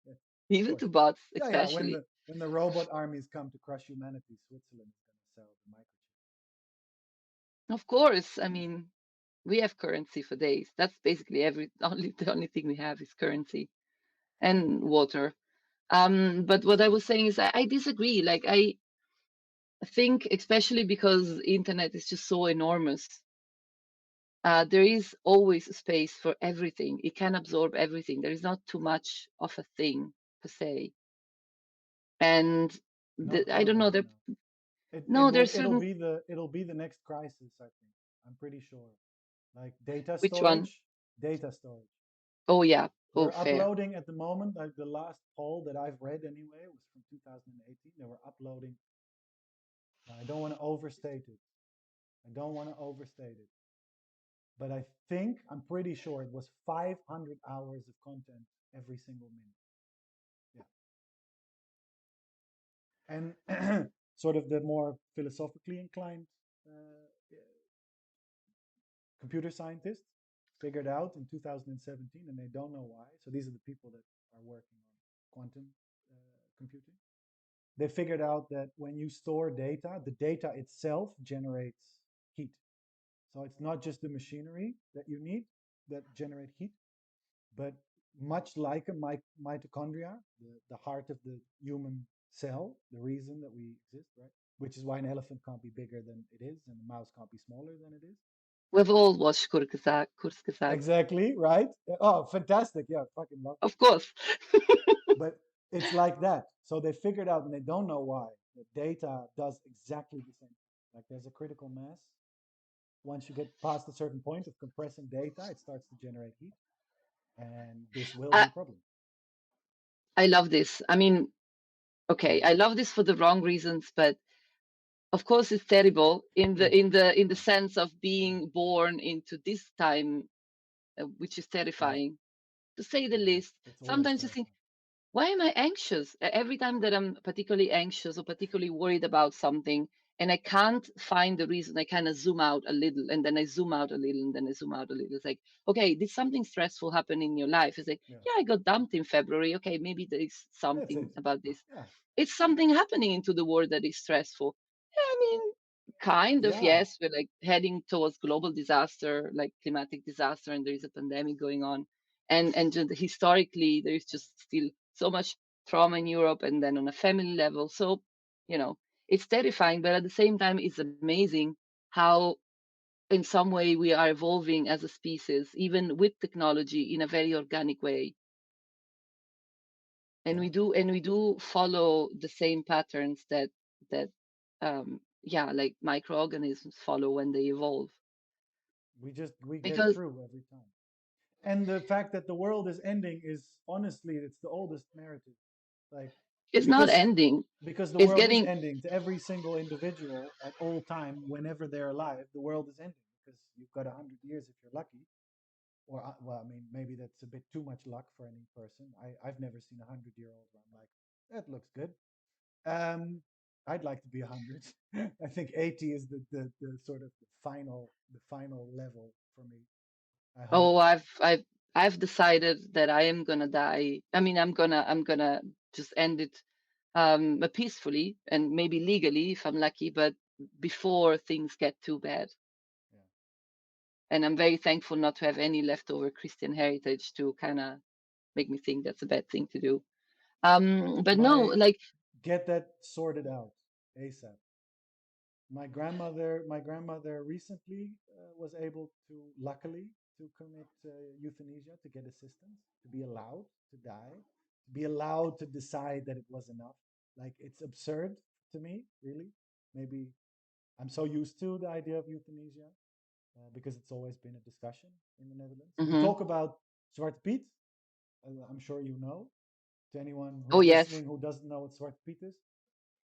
Yeah, of even course. to bots, Yeah, yeah. When especially. the robot armies come to crush humanity, Switzerland is going to sell the microchip. Of course, I mean, we have currency for days. That's basically the only thing we have is currency and water. But what I was saying is I disagree. Like I think, especially because internet is just so enormous, there is always space for everything. It can absorb everything. There is not too much of a thing per se. And I Not don't know. really. No. No, there's It'll certain be the next crisis. I think. I'm pretty sure. Like data which one? storage, data storage. Oh yeah. Oh, We're fair. uploading at the moment. Like the last poll that I've read anyway was from 2018. They were uploading. I don't want to overstate it. I don't want to overstate it. But I'm pretty sure it was 500 hours of content every single minute. Yeah. And sort of the more philosophically inclined computer scientists figured out in 2017, and they don't know why. So these are the people that are working on quantum computing. They figured out that when you store data, the data itself generates heat. So it's not just the machinery that you need that generate heat, but much like a mitochondria, the heart of the human cell, the reason that we exist, right? Which is why an elephant can't be bigger than it is and a mouse can't be smaller than it is. We've all watched Kurz gesagt. Exactly, right? Oh, fantastic. Yeah, fucking love it. Of course. But it's like that. So they figured out, and they don't know why, that data does exactly the same. Like there's a critical mass. Once you get past a certain point of compressing data, it starts to generate heat, and this will be I, a problem. I love this. I mean, okay, I love this for the wrong reasons, but of course it's terrible Yeah, in the yeah, sense of being born into this time, which is yeah, terrifying, to say the yeah. least. It's always Sometimes you think, terrifying. why am I anxious? Every time that I'm particularly anxious or particularly worried about something, and I can't find the reason, I kind of zoom out a little, and then I zoom out a little, and then I zoom out a little. It's like, okay, did something stressful happen in your life? It's like, Yeah, yeah, I got dumped in February. Okay, maybe there is that's something it. about this. Yeah, It's something happening into the world that is stressful. Yeah, I mean, kind of, yeah, yes. We're like heading towards global disaster, like climatic disaster, and there is a pandemic going on. And just historically, there is just still so much trauma in Europe, and then on a family level. So, you know, it's terrifying, but at the same time, it's amazing how, in some way, we are evolving as a species, even with technology, in a very organic way. And yeah. we do follow the same patterns that yeah, like microorganisms follow when they evolve. We get Because through every time. And the fact that the world is ending is honestly, it's the oldest narrative. Like it's not because ending. the It's world is getting ending to every single individual at all time, whenever they're alive. The world is ending because you've got 100 years if you're lucky. Or well, I mean, maybe that's a bit too much luck for any person. I've never seen 100-year-old where I'm like, that looks good. Um, I'd like to be 100. I think 80 is the sort of the final level for me. I hope. Oh, I've decided that I am gonna die. I mean, I'm gonna just end it peacefully and maybe legally if I'm lucky, but before things get too bad. Yeah. And I'm very thankful not to have any leftover Christian heritage to kind of make me think that's a bad thing to do. But no, My like, Get that sorted out ASAP. My grandmother recently was able to, luckily, to commit euthanasia, to get assistance, to be allowed to die, to be allowed to decide that it was enough. Like, it's absurd to me, really. Maybe I'm so used to the idea of euthanasia because it's always been a discussion in the Netherlands. We mhm. talk about Zwarte Piet. I'm sure you know. To anyone Oh who's yes. listening who doesn't know what Zwarte Piet is,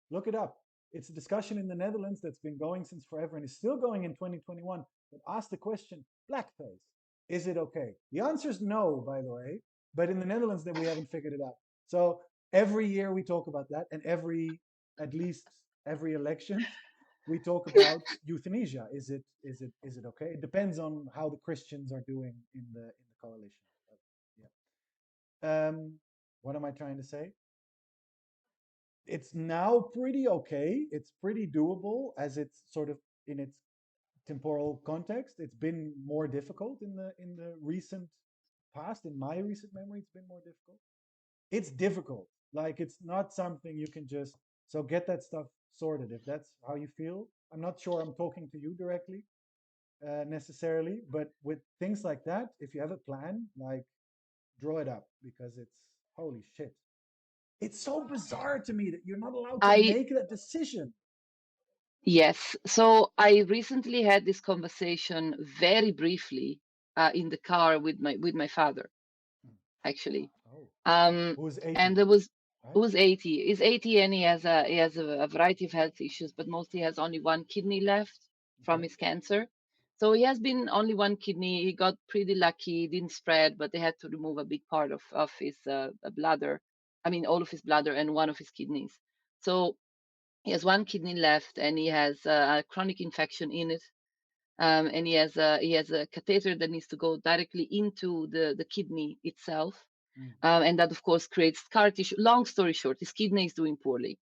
look it up. It's a discussion in the Netherlands that's been going since forever and is still going in 2021. But ask the question, blackface, is it okay? The answer is no, by the way. But in the Netherlands, that we haven't figured it out. So every year we talk about that, and at least every elections, we talk about euthanasia. Is it okay? It depends on how the Christians are doing in the coalition. But, yeah. What am I trying to say? It's now pretty okay. It's pretty doable as it's sort of in its temporal context. It's been more difficult in the recent past. In my recent memory, it's been more difficult. It's difficult. Like, it's not something you can just, so get that stuff sorted if that's how you feel. I'm not sure I'm talking to you directly necessarily, but with things like that, if you have a plan, like, draw it up because it's holy shit. It's so bizarre to me that you're not allowed to I make that decision. Yes. So I recently had this conversation very briefly in the car with my father, actually. Oh, Um, who's and 80, there was right? who's 80. He's 80 and he has a variety of health issues, but mostly has only one kidney left from Okay. his cancer. So he has been only one kidney. He got pretty lucky, it didn't spread, but they had to remove a big part of his bladder. I mean, all of his bladder and one of his kidneys. So he has one kidney left, and he has a chronic infection in it. And he has a catheter that needs to go directly into the kidney itself, Mm. and that of course creates scar tissue. Long story short, his kidney is doing poorly,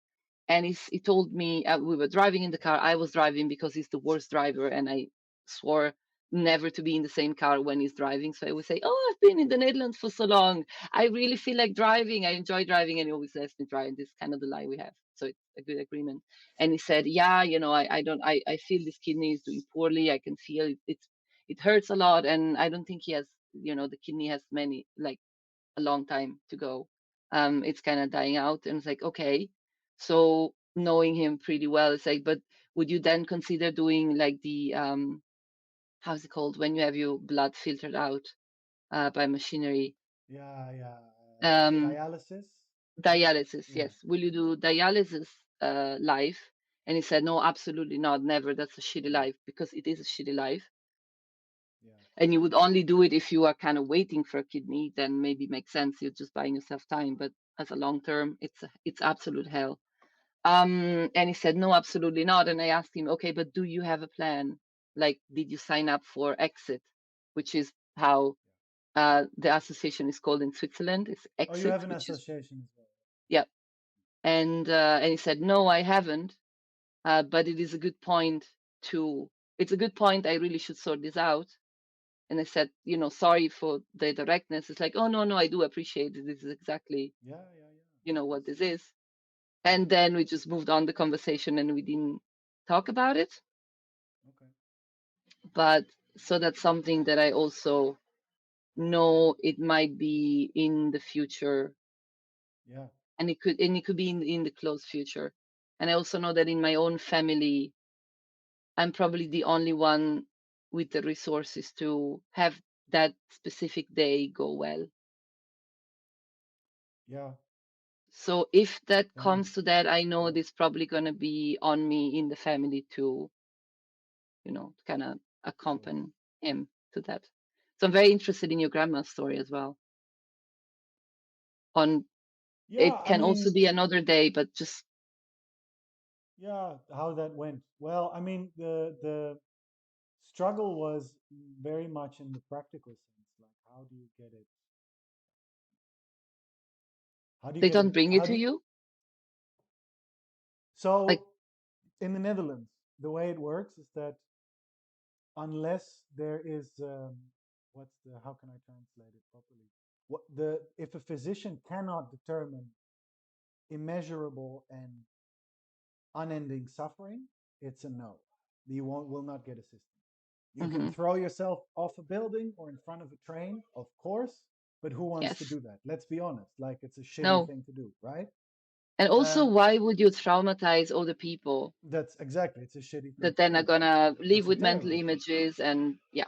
and he told me we were driving in the car. I was driving because he's the worst driver, and I swore never to be in the same car when he's driving. So I would say, "Oh, I've been in the Netherlands for so long. I really feel like driving. I enjoy driving," and he always lets me drive. This is kind of the lie we have. So it's a good agreement. And he said, "Yeah, I don't. I feel this kidney is doing poorly. I can feel it. It hurts a lot, and I don't think he has. The kidney has many like a long time to go. It's kind of dying out." And it's like, okay. So knowing him pretty well, it's like, but would you then consider doing like the how's it called when you have your blood filtered out by machinery? Yeah, yeah. Um, Dialysis. Dialysis, Yeah, yes. Will you do dialysis live? And he said, no, absolutely not, never. That's a shitty yeah, life because it is a shitty life. yeah, And you would only do it if you are kind of waiting for a kidney, then maybe makes sense. You're just buying yourself time. But as a long term, it's absolute hell. And he said, no, absolutely not. And I asked him, okay, but do you have a plan? Like, did you sign up for Exit, which is how yeah. the association is called in Switzerland? It's Oh, you Exit, have an which is, association as well. yeah. And he said, no, I haven't. But it is a good point to, it's a good point. I really should sort this out. And I said, sorry for the directness. It's like, oh, no, no, I do appreciate it. This is exactly, Yeah, yeah, yeah. Of what course. this is. Yeah. And then we just moved on the conversation and we didn't talk about it. Okay. But so that's something that I also know it might be in the future, Yeah, and it could be in the close future. And I also know that in my own family, I'm probably the only one with the resources to have that specific day go well. yeah. So if that Damn. comes to that, I know Yeah, it's probably going to be on me in the family to, kind of sure. accompany him to that. So I'm very interested in your grandma's story as well. On Yeah, It I can also mean, be another day, but just yeah, how that went. Well, I mean, the struggle was very much in the practical sense. Like, how do you get it How do you They get don't a bring it how to do you, you? Like, so in the Netherlands, the way it works is that unless there is what's the how can I translate it properly? What the if a physician cannot determine immeasurable and unending suffering, it's a no. You won't will not get assistance. You can mhm, throw yourself off a building or in front of a train, of course, but who wants to yes. do that? Let's be honest. Like it's a shitty No. thing to do, right? And also, Um, why would you traumatize other people that's exactly. It's a shitty thing that to then are do. gonna live It's a with mental terrible thing. images and yeah.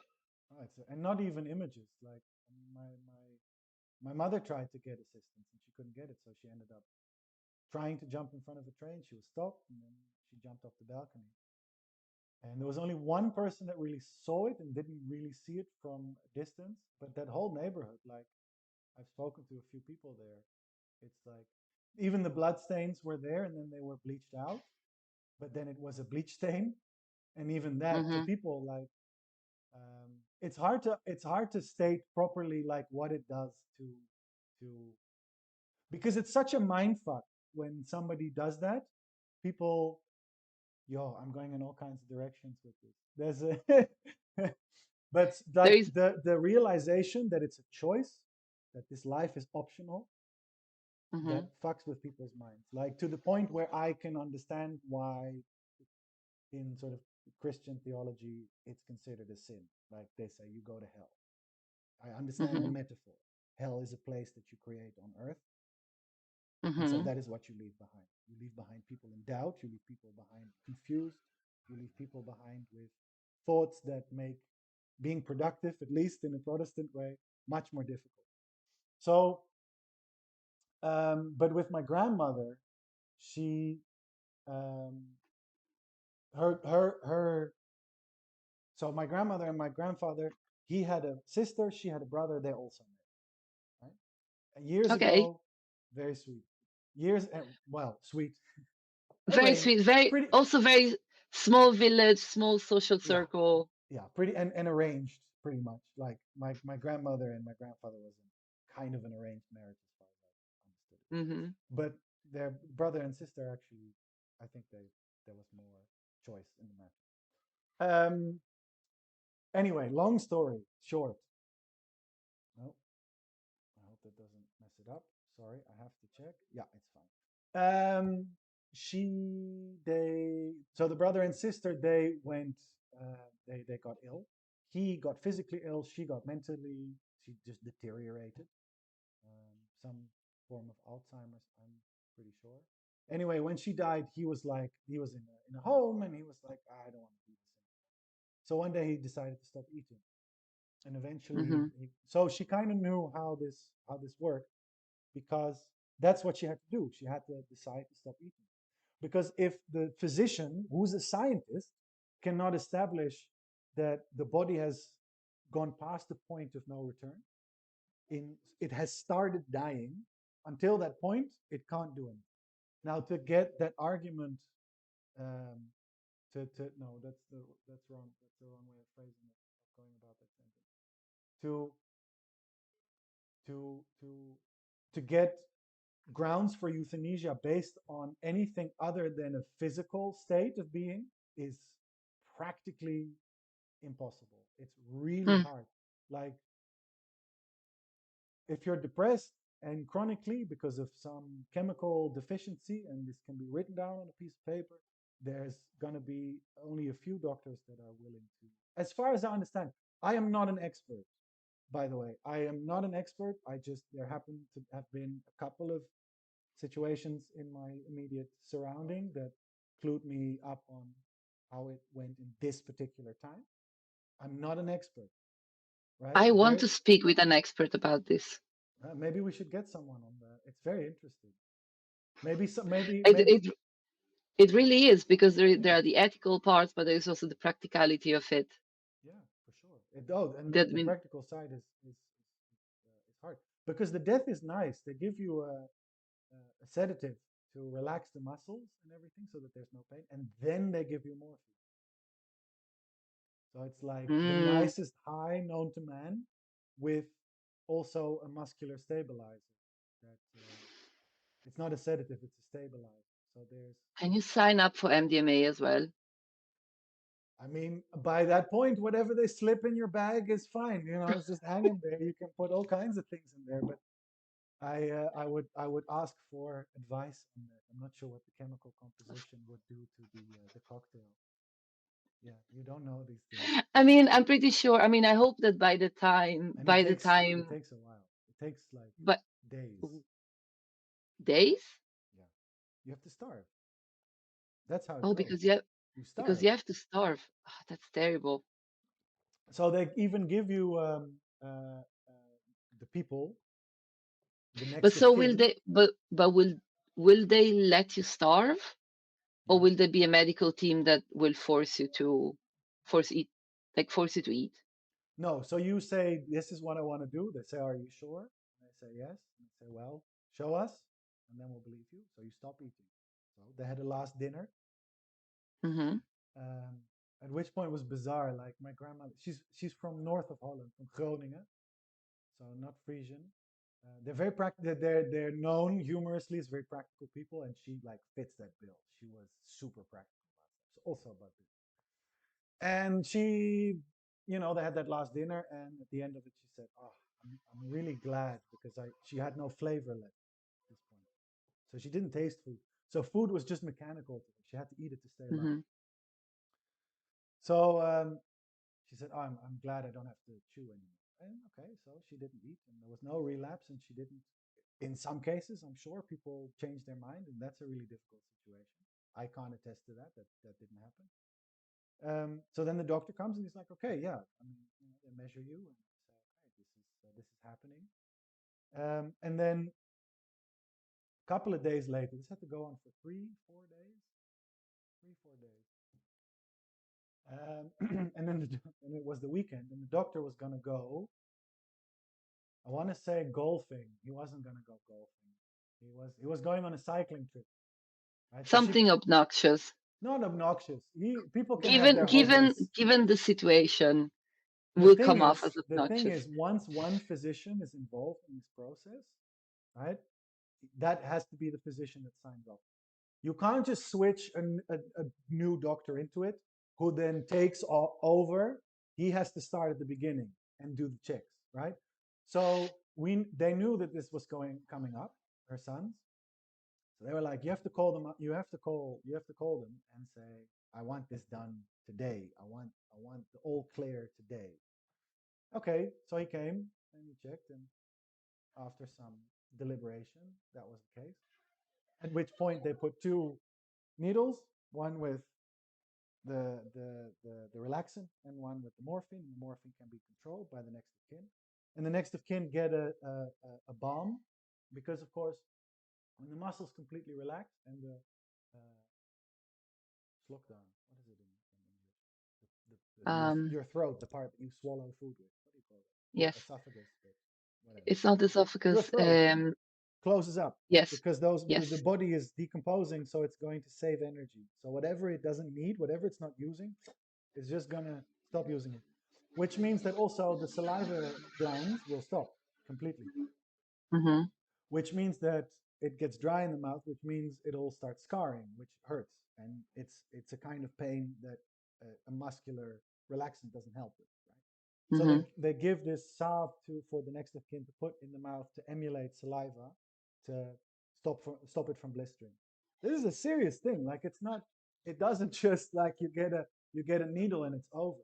And not even images. Like I mean, my mother tried to get assistance and she couldn't get it, so she ended up trying to jump in front of a train. She was stopped, and then she jumped off the balcony. And there was only one person that really saw it and didn't really see it from a distance. But that whole neighborhood, like I've spoken to a few people there, it's like even the blood stains were there and then they were bleached out. But then it was a bleach stain, and even that to Hmm. people like it's hard to state properly like what it does to because it's such a mind fuck when somebody does that. People, yo, I'm going in all kinds of directions with this. There's a, but There like is. the realization that it's a choice, that this life is optional, that Hmm. fucks with people's minds. Like to the point where I can understand why in sort of Christian theology it's considered a sin. Like they say, you go to hell. I understand the Hmm. metaphor. Hell is a place that you create on earth. And so Hmm. that is what you leave behind. You leave behind people in doubt. You leave people behind confused. You leave people behind with thoughts that make being productive, at least in a Protestant way, much more difficult. So, but with my grandmother, she, um, her. So my grandmother and my grandfather, he had a sister, she had a brother. They also met, right? And years Okay. ago, very sweet. Years, well, sweet, Very arranged, sweet. Very pretty, also very small village, small social yeah, circle. yeah, pretty and arranged pretty much. Like my grandmother and my grandfather was in kind of an arranged marriage as far as I understood it. Hmm. But their brother and sister actually, I think there was more choice in the match. Anyway, long story short. No, I hope that doesn't mess it up. Sorry, I have to check. Yeah, it's fine. So the brother and sister, they went, they got ill. He got physically ill. She got mentally. She just deteriorated. Some form of Alzheimer's, I'm pretty sure. Anyway, when she died, he was in a home, and he was like, I don't want to do this anymore. So one day he decided to stop eating, and eventually Hmm. so she kind of knew how this worked, because that's what she had to do. She had to decide to stop eating. Because if the physician, who's a scientist, cannot establish that the body has gone past the point of no return, it has started dying, until that point, it can't do anything. Now, to get that argument, um, to no, that's wrong. That's the wrong way of phrasing it, of going about that sentence. To to to get grounds for euthanasia based on anything other than a physical state of being is practically impossible. It's really Hmm. hard. Like if you're depressed and chronically because of some chemical deficiency, and this can be written down on a piece of paper, there's going to be only a few doctors that are willing to. As far as I understand, I am not an expert, by the way. I am not an expert. There happen to have been a couple of situations in my immediate surrounding that clued me up on how it went in this particular time. I'm not an expert, right? I want There, to speak with an expert about this. maybe we should get someone on that. It's very interesting. Maybe some, It maybe, it it really is because there yeah, are the ethical parts, but there's also the practicality of it. yeah, for sure. And That the mean, practical side is hard because the death is nice. They give you a sedative to relax the muscles and everything so that there's no pain, and then they give you morphine. So it's like the mm, nicest high known to man, with also a muscular stabilizer. That. It's not a sedative; it's a stabilizer. So there's, Can you sign up for MDMA as well? I mean, by that point, whatever they slip in your bag is fine. You know, it's just hanging there. You can put all kinds of things in there, but I would ask for advice on that. I'm not sure what the chemical composition would do to the cocktail. Yeah, you don't know these things, I mean, I'm pretty sure. I mean, I hope that and by the it time, takes a while. It takes like but days. days? Yeah, you have to starve. That's how it Oh, goes. You because starve. you have to starve. Ah, that's terrible. So they even give you the people, the But next of so will kin. they? But will they let you starve, or Yeah. will there be a medical team that will force you to force eat, like force you to eat? No, so you say, this is what I want to do. They say, are you sure? And I say, yes. And I say, well, show us, and then we'll believe you. So you stop eating. So they had a last dinner, Mm-hmm. um, at which point it was bizarre. Like my grandmother, she's from north of Holland, from Groningen, so not Frisian. They're very practical. They're known humorously as very practical people, and she like fits that bill. She was super practical about stuff. So also about this. And she, they had that last dinner, and at the end of it, she said, "Oh, I'm really glad because she had no flavor left at this point, so she didn't taste food. So food was just mechanical to her. She had to eat it to stay alive. Mm-hmm. So she said, oh, I'm glad I don't have to chew anymore. And okay, so she didn't eat, and there was no relapse, and she didn't. In some cases, I'm sure people change their mind, and that's a really difficult situation. I can't attest to that. That didn't happen. So then the doctor comes and he's like, okay, yeah, I mean, they measure you and say, okay, this is happening. And then a couple of days later, this had to go on for 3, 4 days, 3, 4 days. And then and it was the weekend, and the doctor was gonna go. I want to say golfing. He wasn't gonna go golfing. He was going on a cycling trip, right? So she Something obnoxious. not obnoxious. People can have Given their given hobbies. given the situation, The will thing come off as is, the thing obnoxious. is, once one physician is involved in this process, right? That has to be the physician that signs off. You can't just switch a new doctor into it, who then takes over. He has to start at the beginning and do the checks, right? So they knew that this was coming up, her sons. So they were like, you have to call them up. You have to call them and say, I want this done today. I want the all clear today. Okay, so he came and he checked, and after some deliberation, that was the case. At which point they put two needles, one with the relaxant and one with the morphine. The morphine can be controlled by the next of kin, and the next of kin get a balm, because of course when the muscles completely relax and the lockdown, what is it in English? Um, Your throat, the part that you swallow food with. What do you call it? Not yes, esophagus, but whatever. it's not Your esophagus. throat closes up Yes, because the yes. body is decomposing, so it's going to save energy. So whatever it doesn't need, whatever it's not using, it's just gonna stop using it. Which means that also the saliva glands will stop completely. Mm-hmm. Which means that it gets dry in the mouth, which means it'll start scarring, which hurts, and it's a kind of pain that a muscular relaxant doesn't help with, right? So Mm-hmm. they give this salve for the next of kin to put in the mouth to emulate saliva to stop it from blistering. This is a serious thing. Like it's not. It doesn't just like you get a needle and it's over.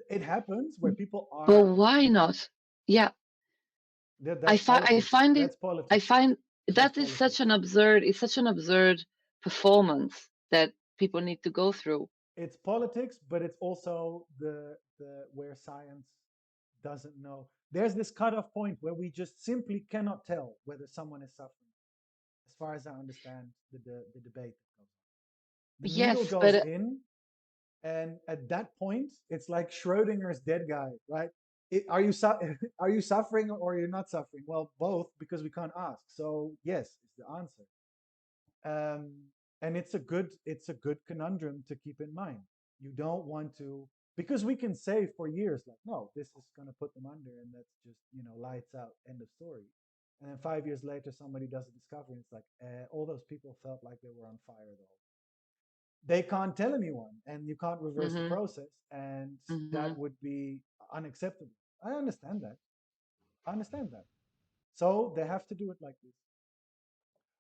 It happens where people But are. why not? Yeah, That's I politics. find it. That's I politics. find That's that is such politics. an absurd. It's such an absurd performance that people need to go through. It's politics, but it's also the where science doesn't know. There's this cutoff point where we just simply cannot tell whether someone is suffering. As far as I understand the debate that goes on, the needle Yes, goes but in, and at that point, it's like Schrodinger's dead guy, right? Are you are you suffering or you're not suffering? Well, both, because we can't ask. So yes is the answer. um, and it's a good conundrum to keep in mind. You don't want to, because we can say for years like, no, this is going to put them under, and that's just lights out, end of story. And then 5 years later, somebody does a discovery, and it's like all those people felt like they were on fire though. They can't tell anyone, and you can't reverse the Mhm. process, and that Mhm. would be unacceptable. I understand that. I understand that. So they have to do it like this,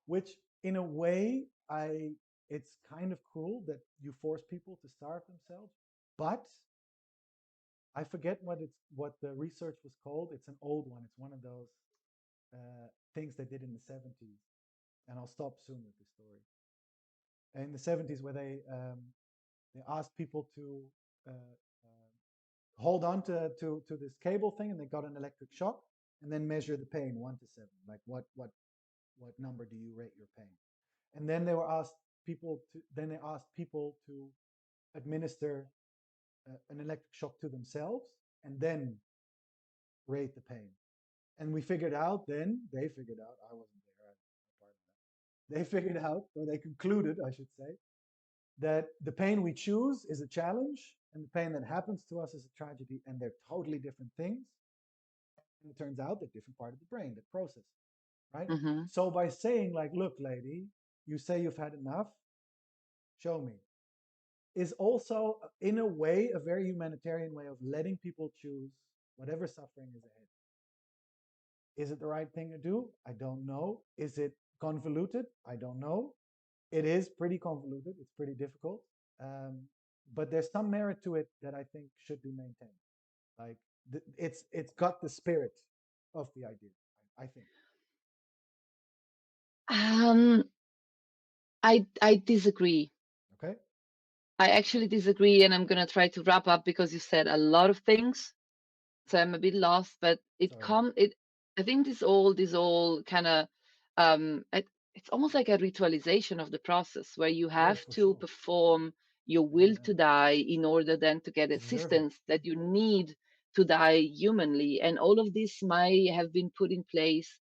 which in a way, I it's kind of cruel that you force people to starve themselves, but I forget what the research was called. It's an old one. It's one of those things they did in the 70s, and I'll stop soon with this story. In the 70s, where they asked people to hold on to this cable thing, and they got an electric shock, and then measure the pain 1 to 7. Like what number do you rate your pain? And then they asked people to administer an electric shock to themselves, and then rate the pain. And we figured out then, they figured out, I wasn't there, I part of that. They figured out, or they concluded, I should say, that the pain we choose is a challenge, and the pain that happens to us is a tragedy, and they're totally different things. And it turns out that different part of the brain that process, right? Mhm. So by saying like, look, lady, you say you've had enough, show me, is also in a way a very humanitarian way of letting people choose whatever suffering is ahead. Is it the right thing to do? I don't know. Is it convoluted? I don't know. It is pretty convoluted. It's pretty difficult. Um, but there's some merit to it that I think should be maintained. Like it's got the spirit of the idea. I think. Um, I disagree. Okay. I actually disagree, and I'm gonna try to wrap up because you said a lot of things, so I'm a bit lost. But it Sorry. come it. I think this all kind of it's almost like a ritualization of the process where you Oh, have for to sure. perform your Yeah, will yeah. to die in order then to get To deserve it. assistance that you need to die humanly, and all of this might have been put in place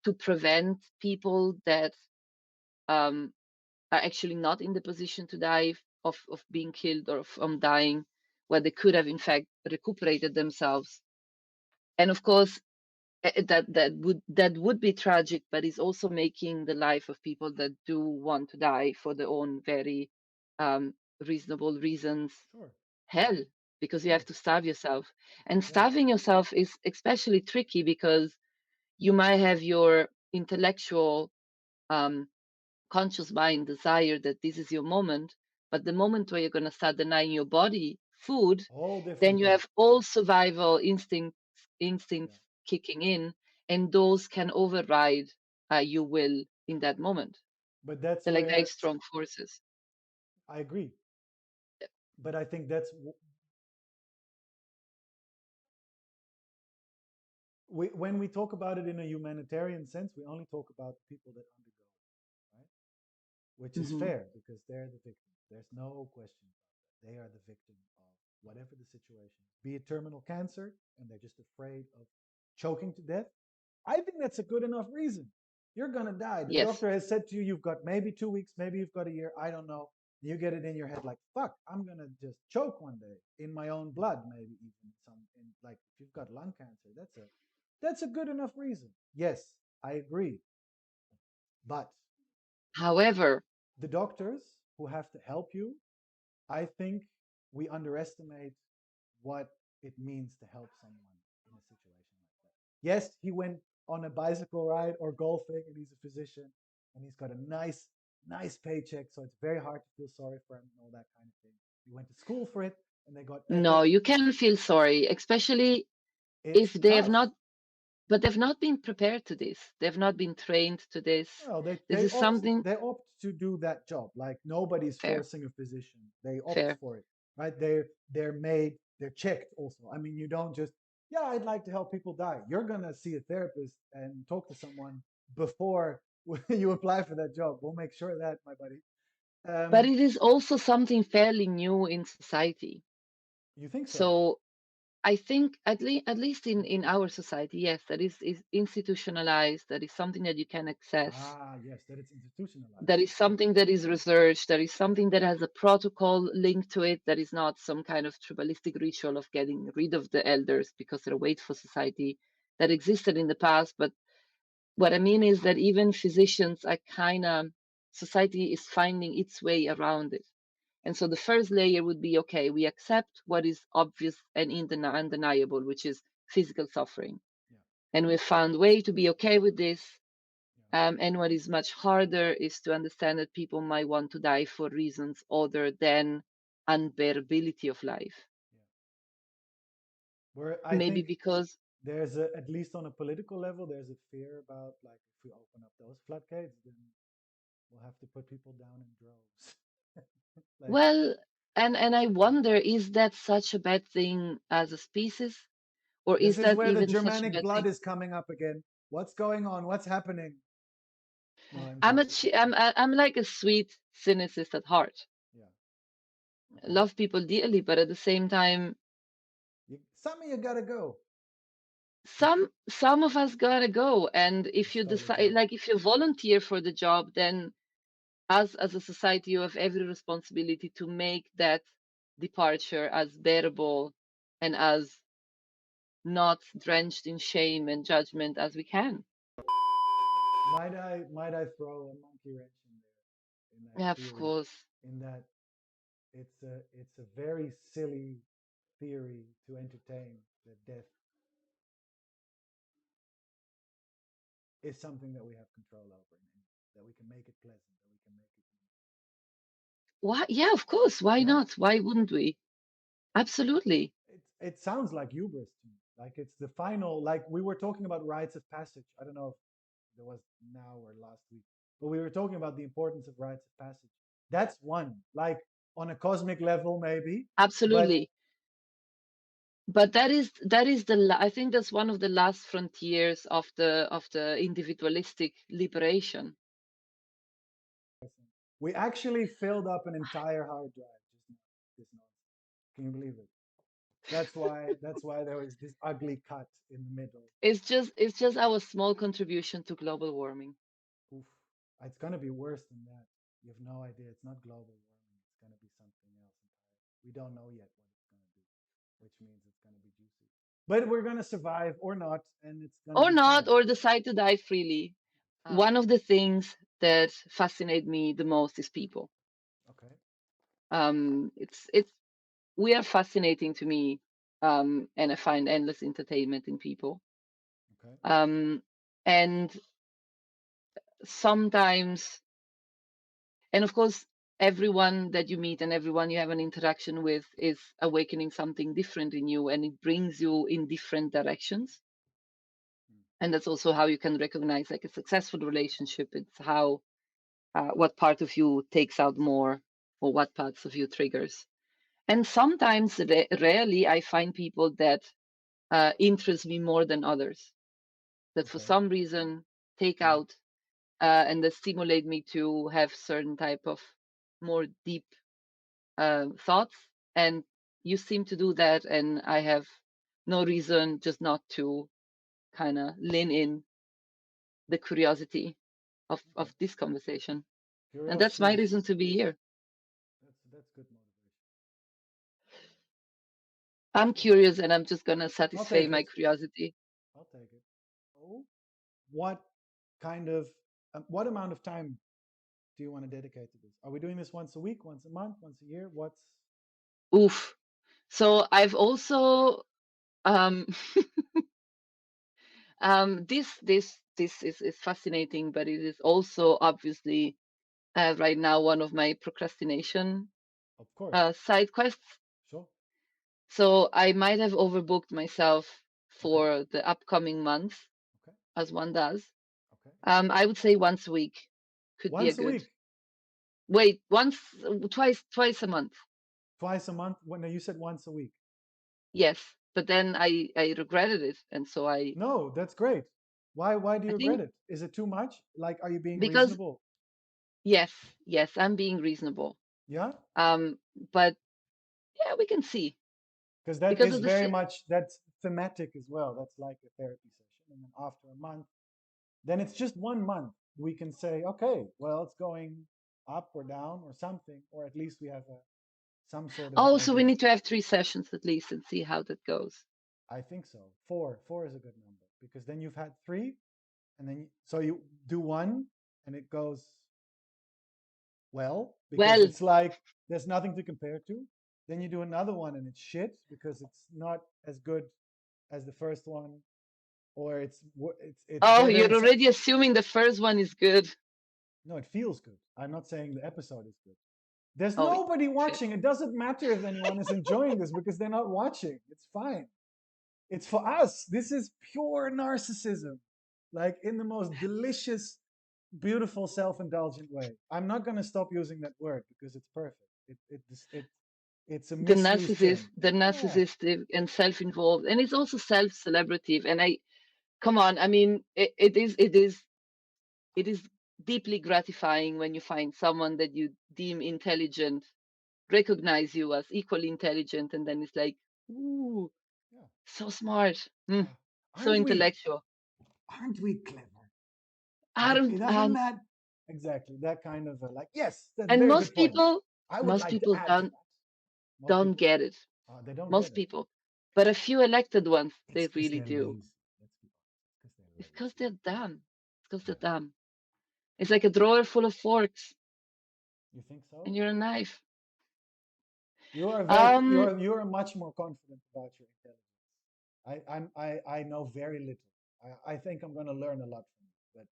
to prevent people that um, are actually not in the position to die of being killed or from dying, where they could have in fact recuperated themselves. And of course, that would be tragic, but it's also making the life of people that do want to die for their own very um, reasonable reasons Sure. hell, because you have Sure. to starve yourself. And Yeah. starving yourself is especially tricky because you might have your intellectual um, conscious mind desire that this is your moment, but the moment where you're going to start denying your body food, Whole then different you thing. have all survival Yeah. instincts kicking in, and those can override your will in that moment. But that's They're like very where strong forces. I agree. But I think when we talk about it in a humanitarian sense, we only talk about the people that undergo it, right? Which is Hmm. fair because they're the victims. There's no question about that. They are the victim of whatever the situation is, be it terminal cancer, and they're just afraid of choking to death. I think that's a good enough reason. You're going to die. The Yes, doctor has said to you, you've got maybe 2 weeks, maybe you've got a year. I don't know. You get it in your head like, fuck, I'm going to just choke one day in my own blood, maybe even like if you've got lung cancer, that's a good enough reason. Yes, I agree. But however, the doctors who have to help you, I think we underestimate what it means to help someone in a situation like that. Yes, he went on a bicycle ride or golfing, and he's a physician, and he's got a nice paycheck, so it's very hard to feel sorry for him and all that kind of thing. He went to school for it, and they got no, you can feel sorry, especially if it's they have tough. not, but they've not been prepared to this. They've not been trained to this. Well, they This they is opt something they opt to do that job. Like nobody's fair, forcing a physician. They opt fair. for it, right? They're made. They're checked also. I mean, you don't just yeah, I'd like to help people die. You're gonna see a therapist and talk to someone before you apply for that job. We'll make sure of that, my buddy. But Um, it is also something fairly new in society. you think so? So I think at least in our society, yes, that is institutionalized. That is something that you can access. Ah, yes, that it's institutionalized. That is Okay. something that is researched. That is something that has a protocol linked to it. That is not some kind of tribalistic ritual of getting rid of the elders because they're a weight for society that existed in the past, but What I mean is that even physicians are kind of, society is finding its way around it. And so the first layer would be, okay, we accept what is obvious and undeniable, which is physical suffering. Yeah, And we've found a way to be okay with this. yeah, And what is much harder is to understand that people might want to die for reasons other than unbearability of life. yeah. Where I Maybe think because, there's a, at least on a political level, there's a fear about like if we open up those floodgates, then we'll have to put people down in droves. Like well, and I wonder, is that such a bad thing as a species? Or this is is that where the even such a Germanic bad blood thing? is coming up again. What's going on? What's happening? No, I'm I'm a, joking. I'm like a sweet cynicist at heart. Yeah. I Okay. love people dearly, but at the same time, Some of you gotta go. some of us gotta go. And I if you stole a decide, joke. like if you volunteer for the job, then us as a society, you have every responsibility to make that departure as bearable and as not drenched in shame and judgment as we can. Might I throw a monkey wrench in there in that Yeah, of theory? course. In that it's a very silly theory to entertain that death is something that we have control over and that we can make it pleasant, that we can make it Why? Yeah, of course. Why yeah. not? Why wouldn't we? Absolutely. It sounds like hubris to me. Like it's the final. Like we were talking about rites of passage. I don't know if there was now or last week, but we were talking about the importance of rites of passage. That's one. Like on a cosmic level, maybe, but Absolutely. But that is I think that's one of the last frontiers of the individualistic liberation. we actually filled up an entire hard drive just now. This nonsense. Can you believe it? That's why there was this ugly cut in the middle. It's just our small contribution to global warming. Oof. It's gonna be worse than that. You have no idea. It's not global warming. It's gonna be something else entirely. We don't know yet what it's gonna be, which means it's gonna be juicy. But we're gonna survive or not, and it's gonna Or be not, fine. or decide to die freely. Ah, One of the things that fascinate me the most is people. okay, It's we are fascinating to me, and I find endless entertainment in people. okay, Um, and sometimes, and of course, everyone that you meet and everyone you have an interaction with is awakening something different in you, and it brings you in different directions. mm, And that's also how you can recognize like a successful relationship. It's how what part of you takes out more, or what parts of you triggers. And sometimes, rarely, I find people that interest me more than others, that for okay, some reason take yeah, out and that stimulate me to have certain type of more deep thoughts. And you seem to do that, and I have no reason just not to kind of lean in the curiosity okay. of this conversation. And that's Curiosity my is reason to be here. that's good motivation. I'm curious, and I'm just gonna I'll satisfy take my it. curiosity. I'll take it. Oh, what kind of what amount of time do you want to dedicate to this? Are we doing this once a week, once a month, once a year? What's Oof. So I've also um, this is fascinating, but it is also obviously right now one of my procrastination of course, side quests. sure. So I might have overbooked myself Okay, for the upcoming months, okay, as one does. okay. I would say once a week could be a Once a good. week, Wait, once, twice a month. twice a month. When no, you said once a week. Yes, but then I regretted it, and so No, that's great. Why do I you regret think it? Is it too much? Like, are you being because reasonable? yes, yes, I'm being reasonable. Yeah, Um, but yeah, we can see because that because is of the very much that's thematic as well. That's like a therapy session, and then after a month, then it's just 1 month. We can say, okay, well, it's going up or down or something, or at least we have some sort of an oh, so we idea. need to have 3 sessions at least and see how that goes. I think so. Four is a good number because then you've had three. And then so you do one and it goes well because Well, it's like there's nothing to compare to. Then you do another one and it's shit because it's not as good as the first one, or it's oh, better in you're some. already assuming the first one is good. No, it feels good. I'm not saying the episode is good. There's Oh, nobody fair. watching. It doesn't matter if anyone is enjoying this because they're not watching. It's fine. It's for us. This is pure narcissism, like in the most delicious, beautiful, self-indulgent way. I'm not going to stop using that word because it's perfect. It's a misused term. The Yeah, narcissistic and self-involved, and it's also self-celebrative. And I come on, I mean, it is deeply gratifying when you find someone that you deem intelligent recognize you as equally intelligent, and then it's like, ooh, yeah, so smart, mm, yeah. so Aren't we? intellectual. Aren't we clever? It Aren't doesn't that exactly that kind of like yes, that's a and very good point. I would most like to people add to that. Most don't people get it. they don't get Most it. people, but a few elected ones, It's they because really they're do. lazy. Let's be honest. It's because they're It's because lazy. they're dumb. It's because they're Yeah. dumb. It's like a drawer full of forks, You think and so? you're a knife. You are very Um, you're much more confident about your intelligence. I know very little. I think I'm going to learn a lot from you, but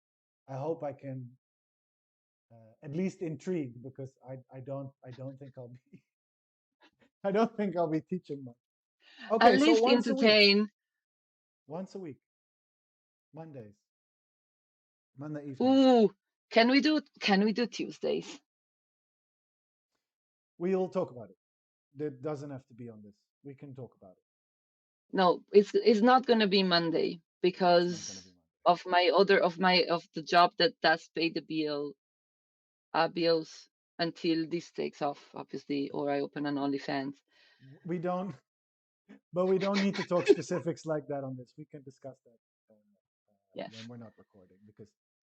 I hope I can at least intrigue because I don't think I'll be I don't think I'll be teaching much. at Okay, so least entertain. once a week, Mondays, Monday evenings. Ooh, can we do Tuesdays? We'll talk about it. It doesn't have to be on this. We can talk about it. No, it's not gonna be Monday It's not going to because be Monday. of my other of the job that does pay the bills until this takes off, obviously, or I open an OnlyFans. We don't, but we don't need to talk specifics like that on this. We can discuss that when Yes. we're not recording because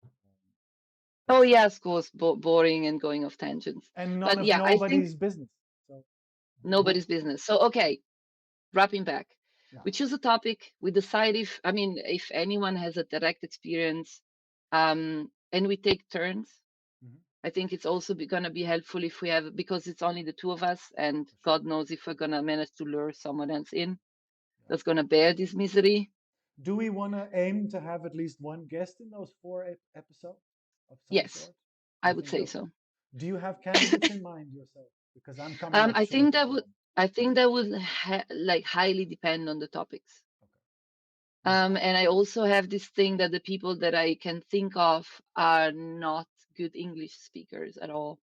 um, Oh it's yeah, of course, boring and going off tangents. and none But of yeah, I think nobody's business. So, who? nobody's business. So okay, wrapping back. Yeah. We choose a topic. We decide if I mean if anyone has a direct experience, and we take turns. Hmm. I think it's also gonna be helpful if we have because it's only the two of us, and For sure. God knows if we're gonna manage to lure someone else in Yeah. that's gonna bear this misery. Do we want to aim to have at least one guest in those four episodes of some Yes, sort? I You would think say so? so. Do you have candidates in mind yourself? Because I'm coming up I short think of that would one. I think that would like highly depend on the topics. Okay. Yeah. And I also have this thing that the people that I can think of are not good English speakers at all.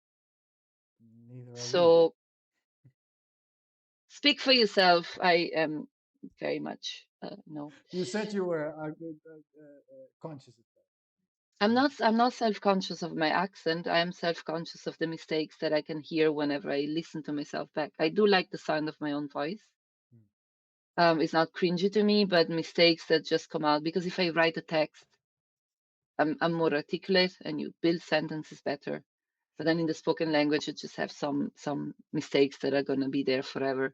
Neither are we. So speak for yourself. I am very much no. You said you were conscious of that. I'm not self-conscious of my accent. I am self-conscious of the mistakes that I can hear whenever I listen to myself back. I do like the sound of my own voice. Hmm. It's not cringy to me, but mistakes that just come out because if I write a text, I'm more articulate and you build sentences better. But Sure. then in the spoken language, you just have some mistakes that are gonna be there forever.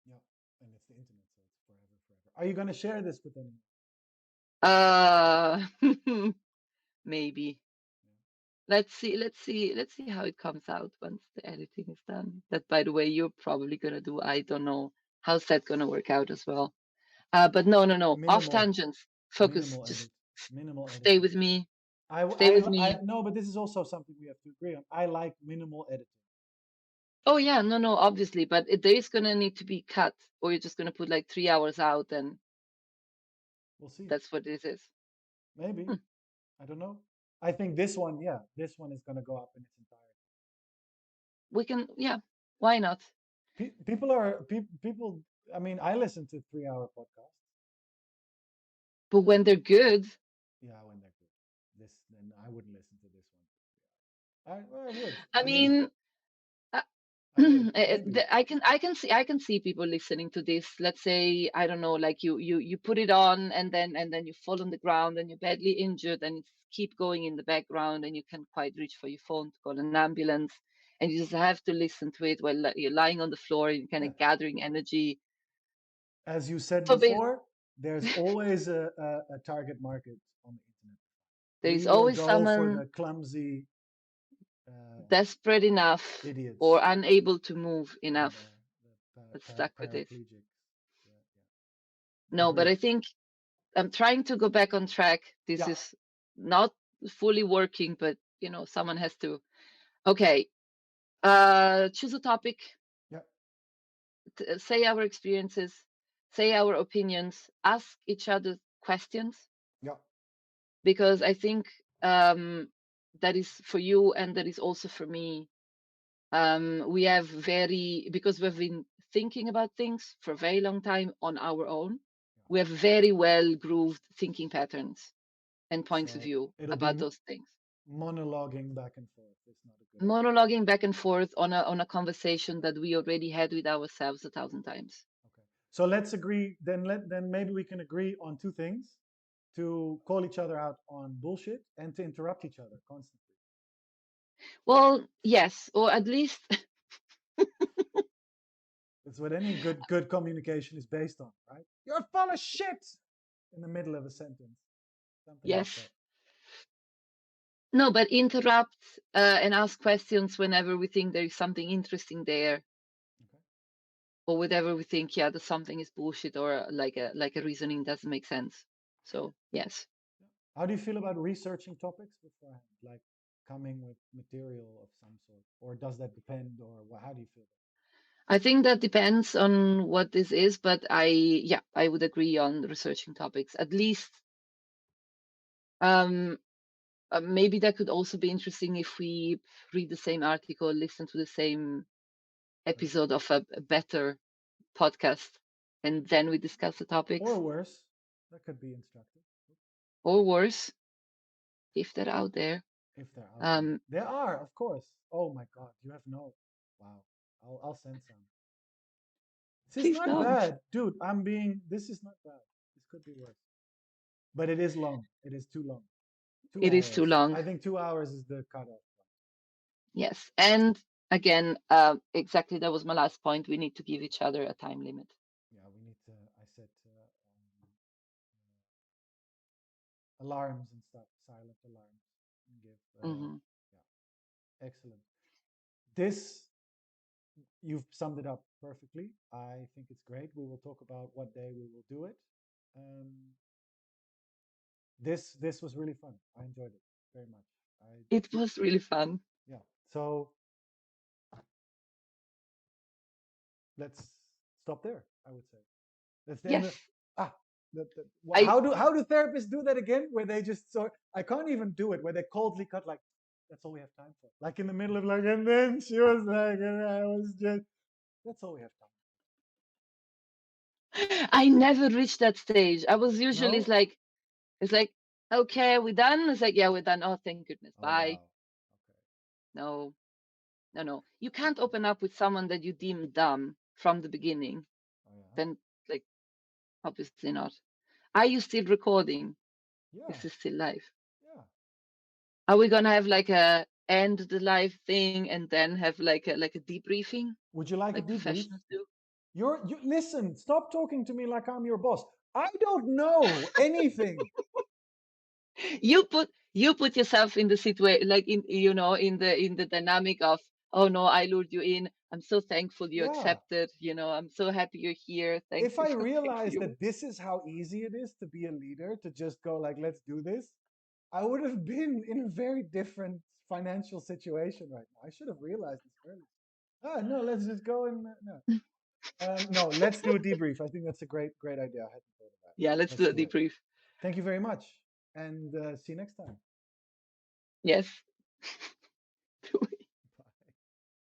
Yeah. And it's the internet, so it's forever, forever. Are you going to share this with anyone? Uh maybe. Yeah. Let's see how it comes out once the editing is done. That by the way, you're probably gonna do. I don't know how's that gonna work out as well. But no. Off Minimal, tangents. Focus. minimal Just edit, minimal stay editing. with me. I, Stay with I me. no, but this is also something we have to agree on. I like minimal editing. Oh yeah, no, obviously, but there is gonna need to be cut, or you're just gonna put like 3 hours out, and We'll see. that's what this is. Maybe. Hmm. I don't know. I think this one, yeah, this one is going to go up in its entirety. We can, yeah, why not? People are people. I mean, I listen to 3 hour podcasts. But when they're good, Yeah, when they're good. This then I wouldn't listen to this one for 3 hours. I would. I Maybe. mean, uh, I would. Maybe. I can see people listening to this. Let's say I don't know, like you put it on, and then you fall on the ground and you're badly injured, and it's keep going in the background, and you can't quite reach for your phone to call an ambulance, and you just have to listen to it while you're lying on the floor and kind Yeah. of gathering energy. As you said So before, there's always a target market on the internet There We is will always go for someone the clumsy uh, desperate enough or idiots unable to move and enough that's stuck with it. paraplegics. Yeah, yeah. No, but Agreed. I think I'm trying to go back on track. This Yeah, is not fully working, but someone has to. Okay, choose a topic, yeah, say our experiences, say our opinions, ask each other questions, yeah. because I think that is for you and that is also for me. We have because we've been thinking about things for a very long time on our own. Yeah. We have very well grooved thinking patterns and points of So view it'll be about those things. monologuing back and forth. It's not a good idea. Monologuing back and forth on a conversation that we already had with ourselves 1,000 times. Okay. So let's agree. Then maybe we can agree on two things: to call each other out on bullshit and to interrupt each other constantly. Well, yes, or at least That's what any good communication is based on, right? You're full of shit in the middle of a sentence, something like that. yes. No, but interrupt and ask questions whenever we think there is something interesting there, Okay. or whatever we think, yeah, that something is bullshit, or like a reasoning doesn't make sense. So yes, Yeah. How do you feel about researching topics beforehand, like coming with material of some sort, or does that depend, or how do you feel? I think that depends on what this is, but yeah, I would agree on researching topics. At least, um, maybe that could also be interesting if we read the same article, listen to the same Okay. episode of a better podcast, and then we discuss the Or topics. worse, that could be instructive Or worse, if they're out there. if they're out there. Um, There are, of course. Oh my God, you have no. Wow. I'll send some. This is please not don't. bad, dude. I'm being. This is not bad. This could be worse, but it is long. It is too long. Two It is too hours. long. I think 2 hours is the cutoff. Yes. And again, exactly, that was my last point. We need to give each other a time limit. Yeah, we need to. I set alarms and stuff, silent alarms, and give. Hmm. Yeah, excellent. This you've summed it up perfectly. I think it's great. We will talk about what day we will do it. Um, this was really fun. I enjoyed it very much. I It was really fun. Yeah. So let's stop there. I would say that's the end. Yes. Ah, I how do therapists do that again? Where they just I can't even do it. Where they coldly cut like that's all we have time for. Like in the middle of like, and then she was like, and I was just that's all we have time. I never reached that stage. I was usually No. it's like, okay, we done? It's like, yeah, we're done. Oh, thank goodness. Oh Bye. wow. Okay. No, no, no. You can't open up with someone that you deem dumb from the beginning. Oh yeah. Then, like, obviously not. Are you still recording? Is Yeah. this still live? Yeah. Are we gonna have like a end the live thing and then have like a debriefing Would you like a like debrief? professionals do? You listen. Stop talking to me like I'm your boss. I don't know anything. You put yourself in the situation, like in the dynamic of, oh no, I lured you in. I'm so thankful you Yeah. accepted. I'm so happy you're here. Thank If you I for realized you. that this is how easy it is to be a leader, to just go like, let's do this, I would have been in a very different financial situation right now. I should have realized this earlier. Ah, no, let's just go and no. No, let's do a debrief. I think that's a great idea. I hadn't thought of that. Yeah, let's Let's do a do it. debrief. Thank you very much, and see you next time. Yes.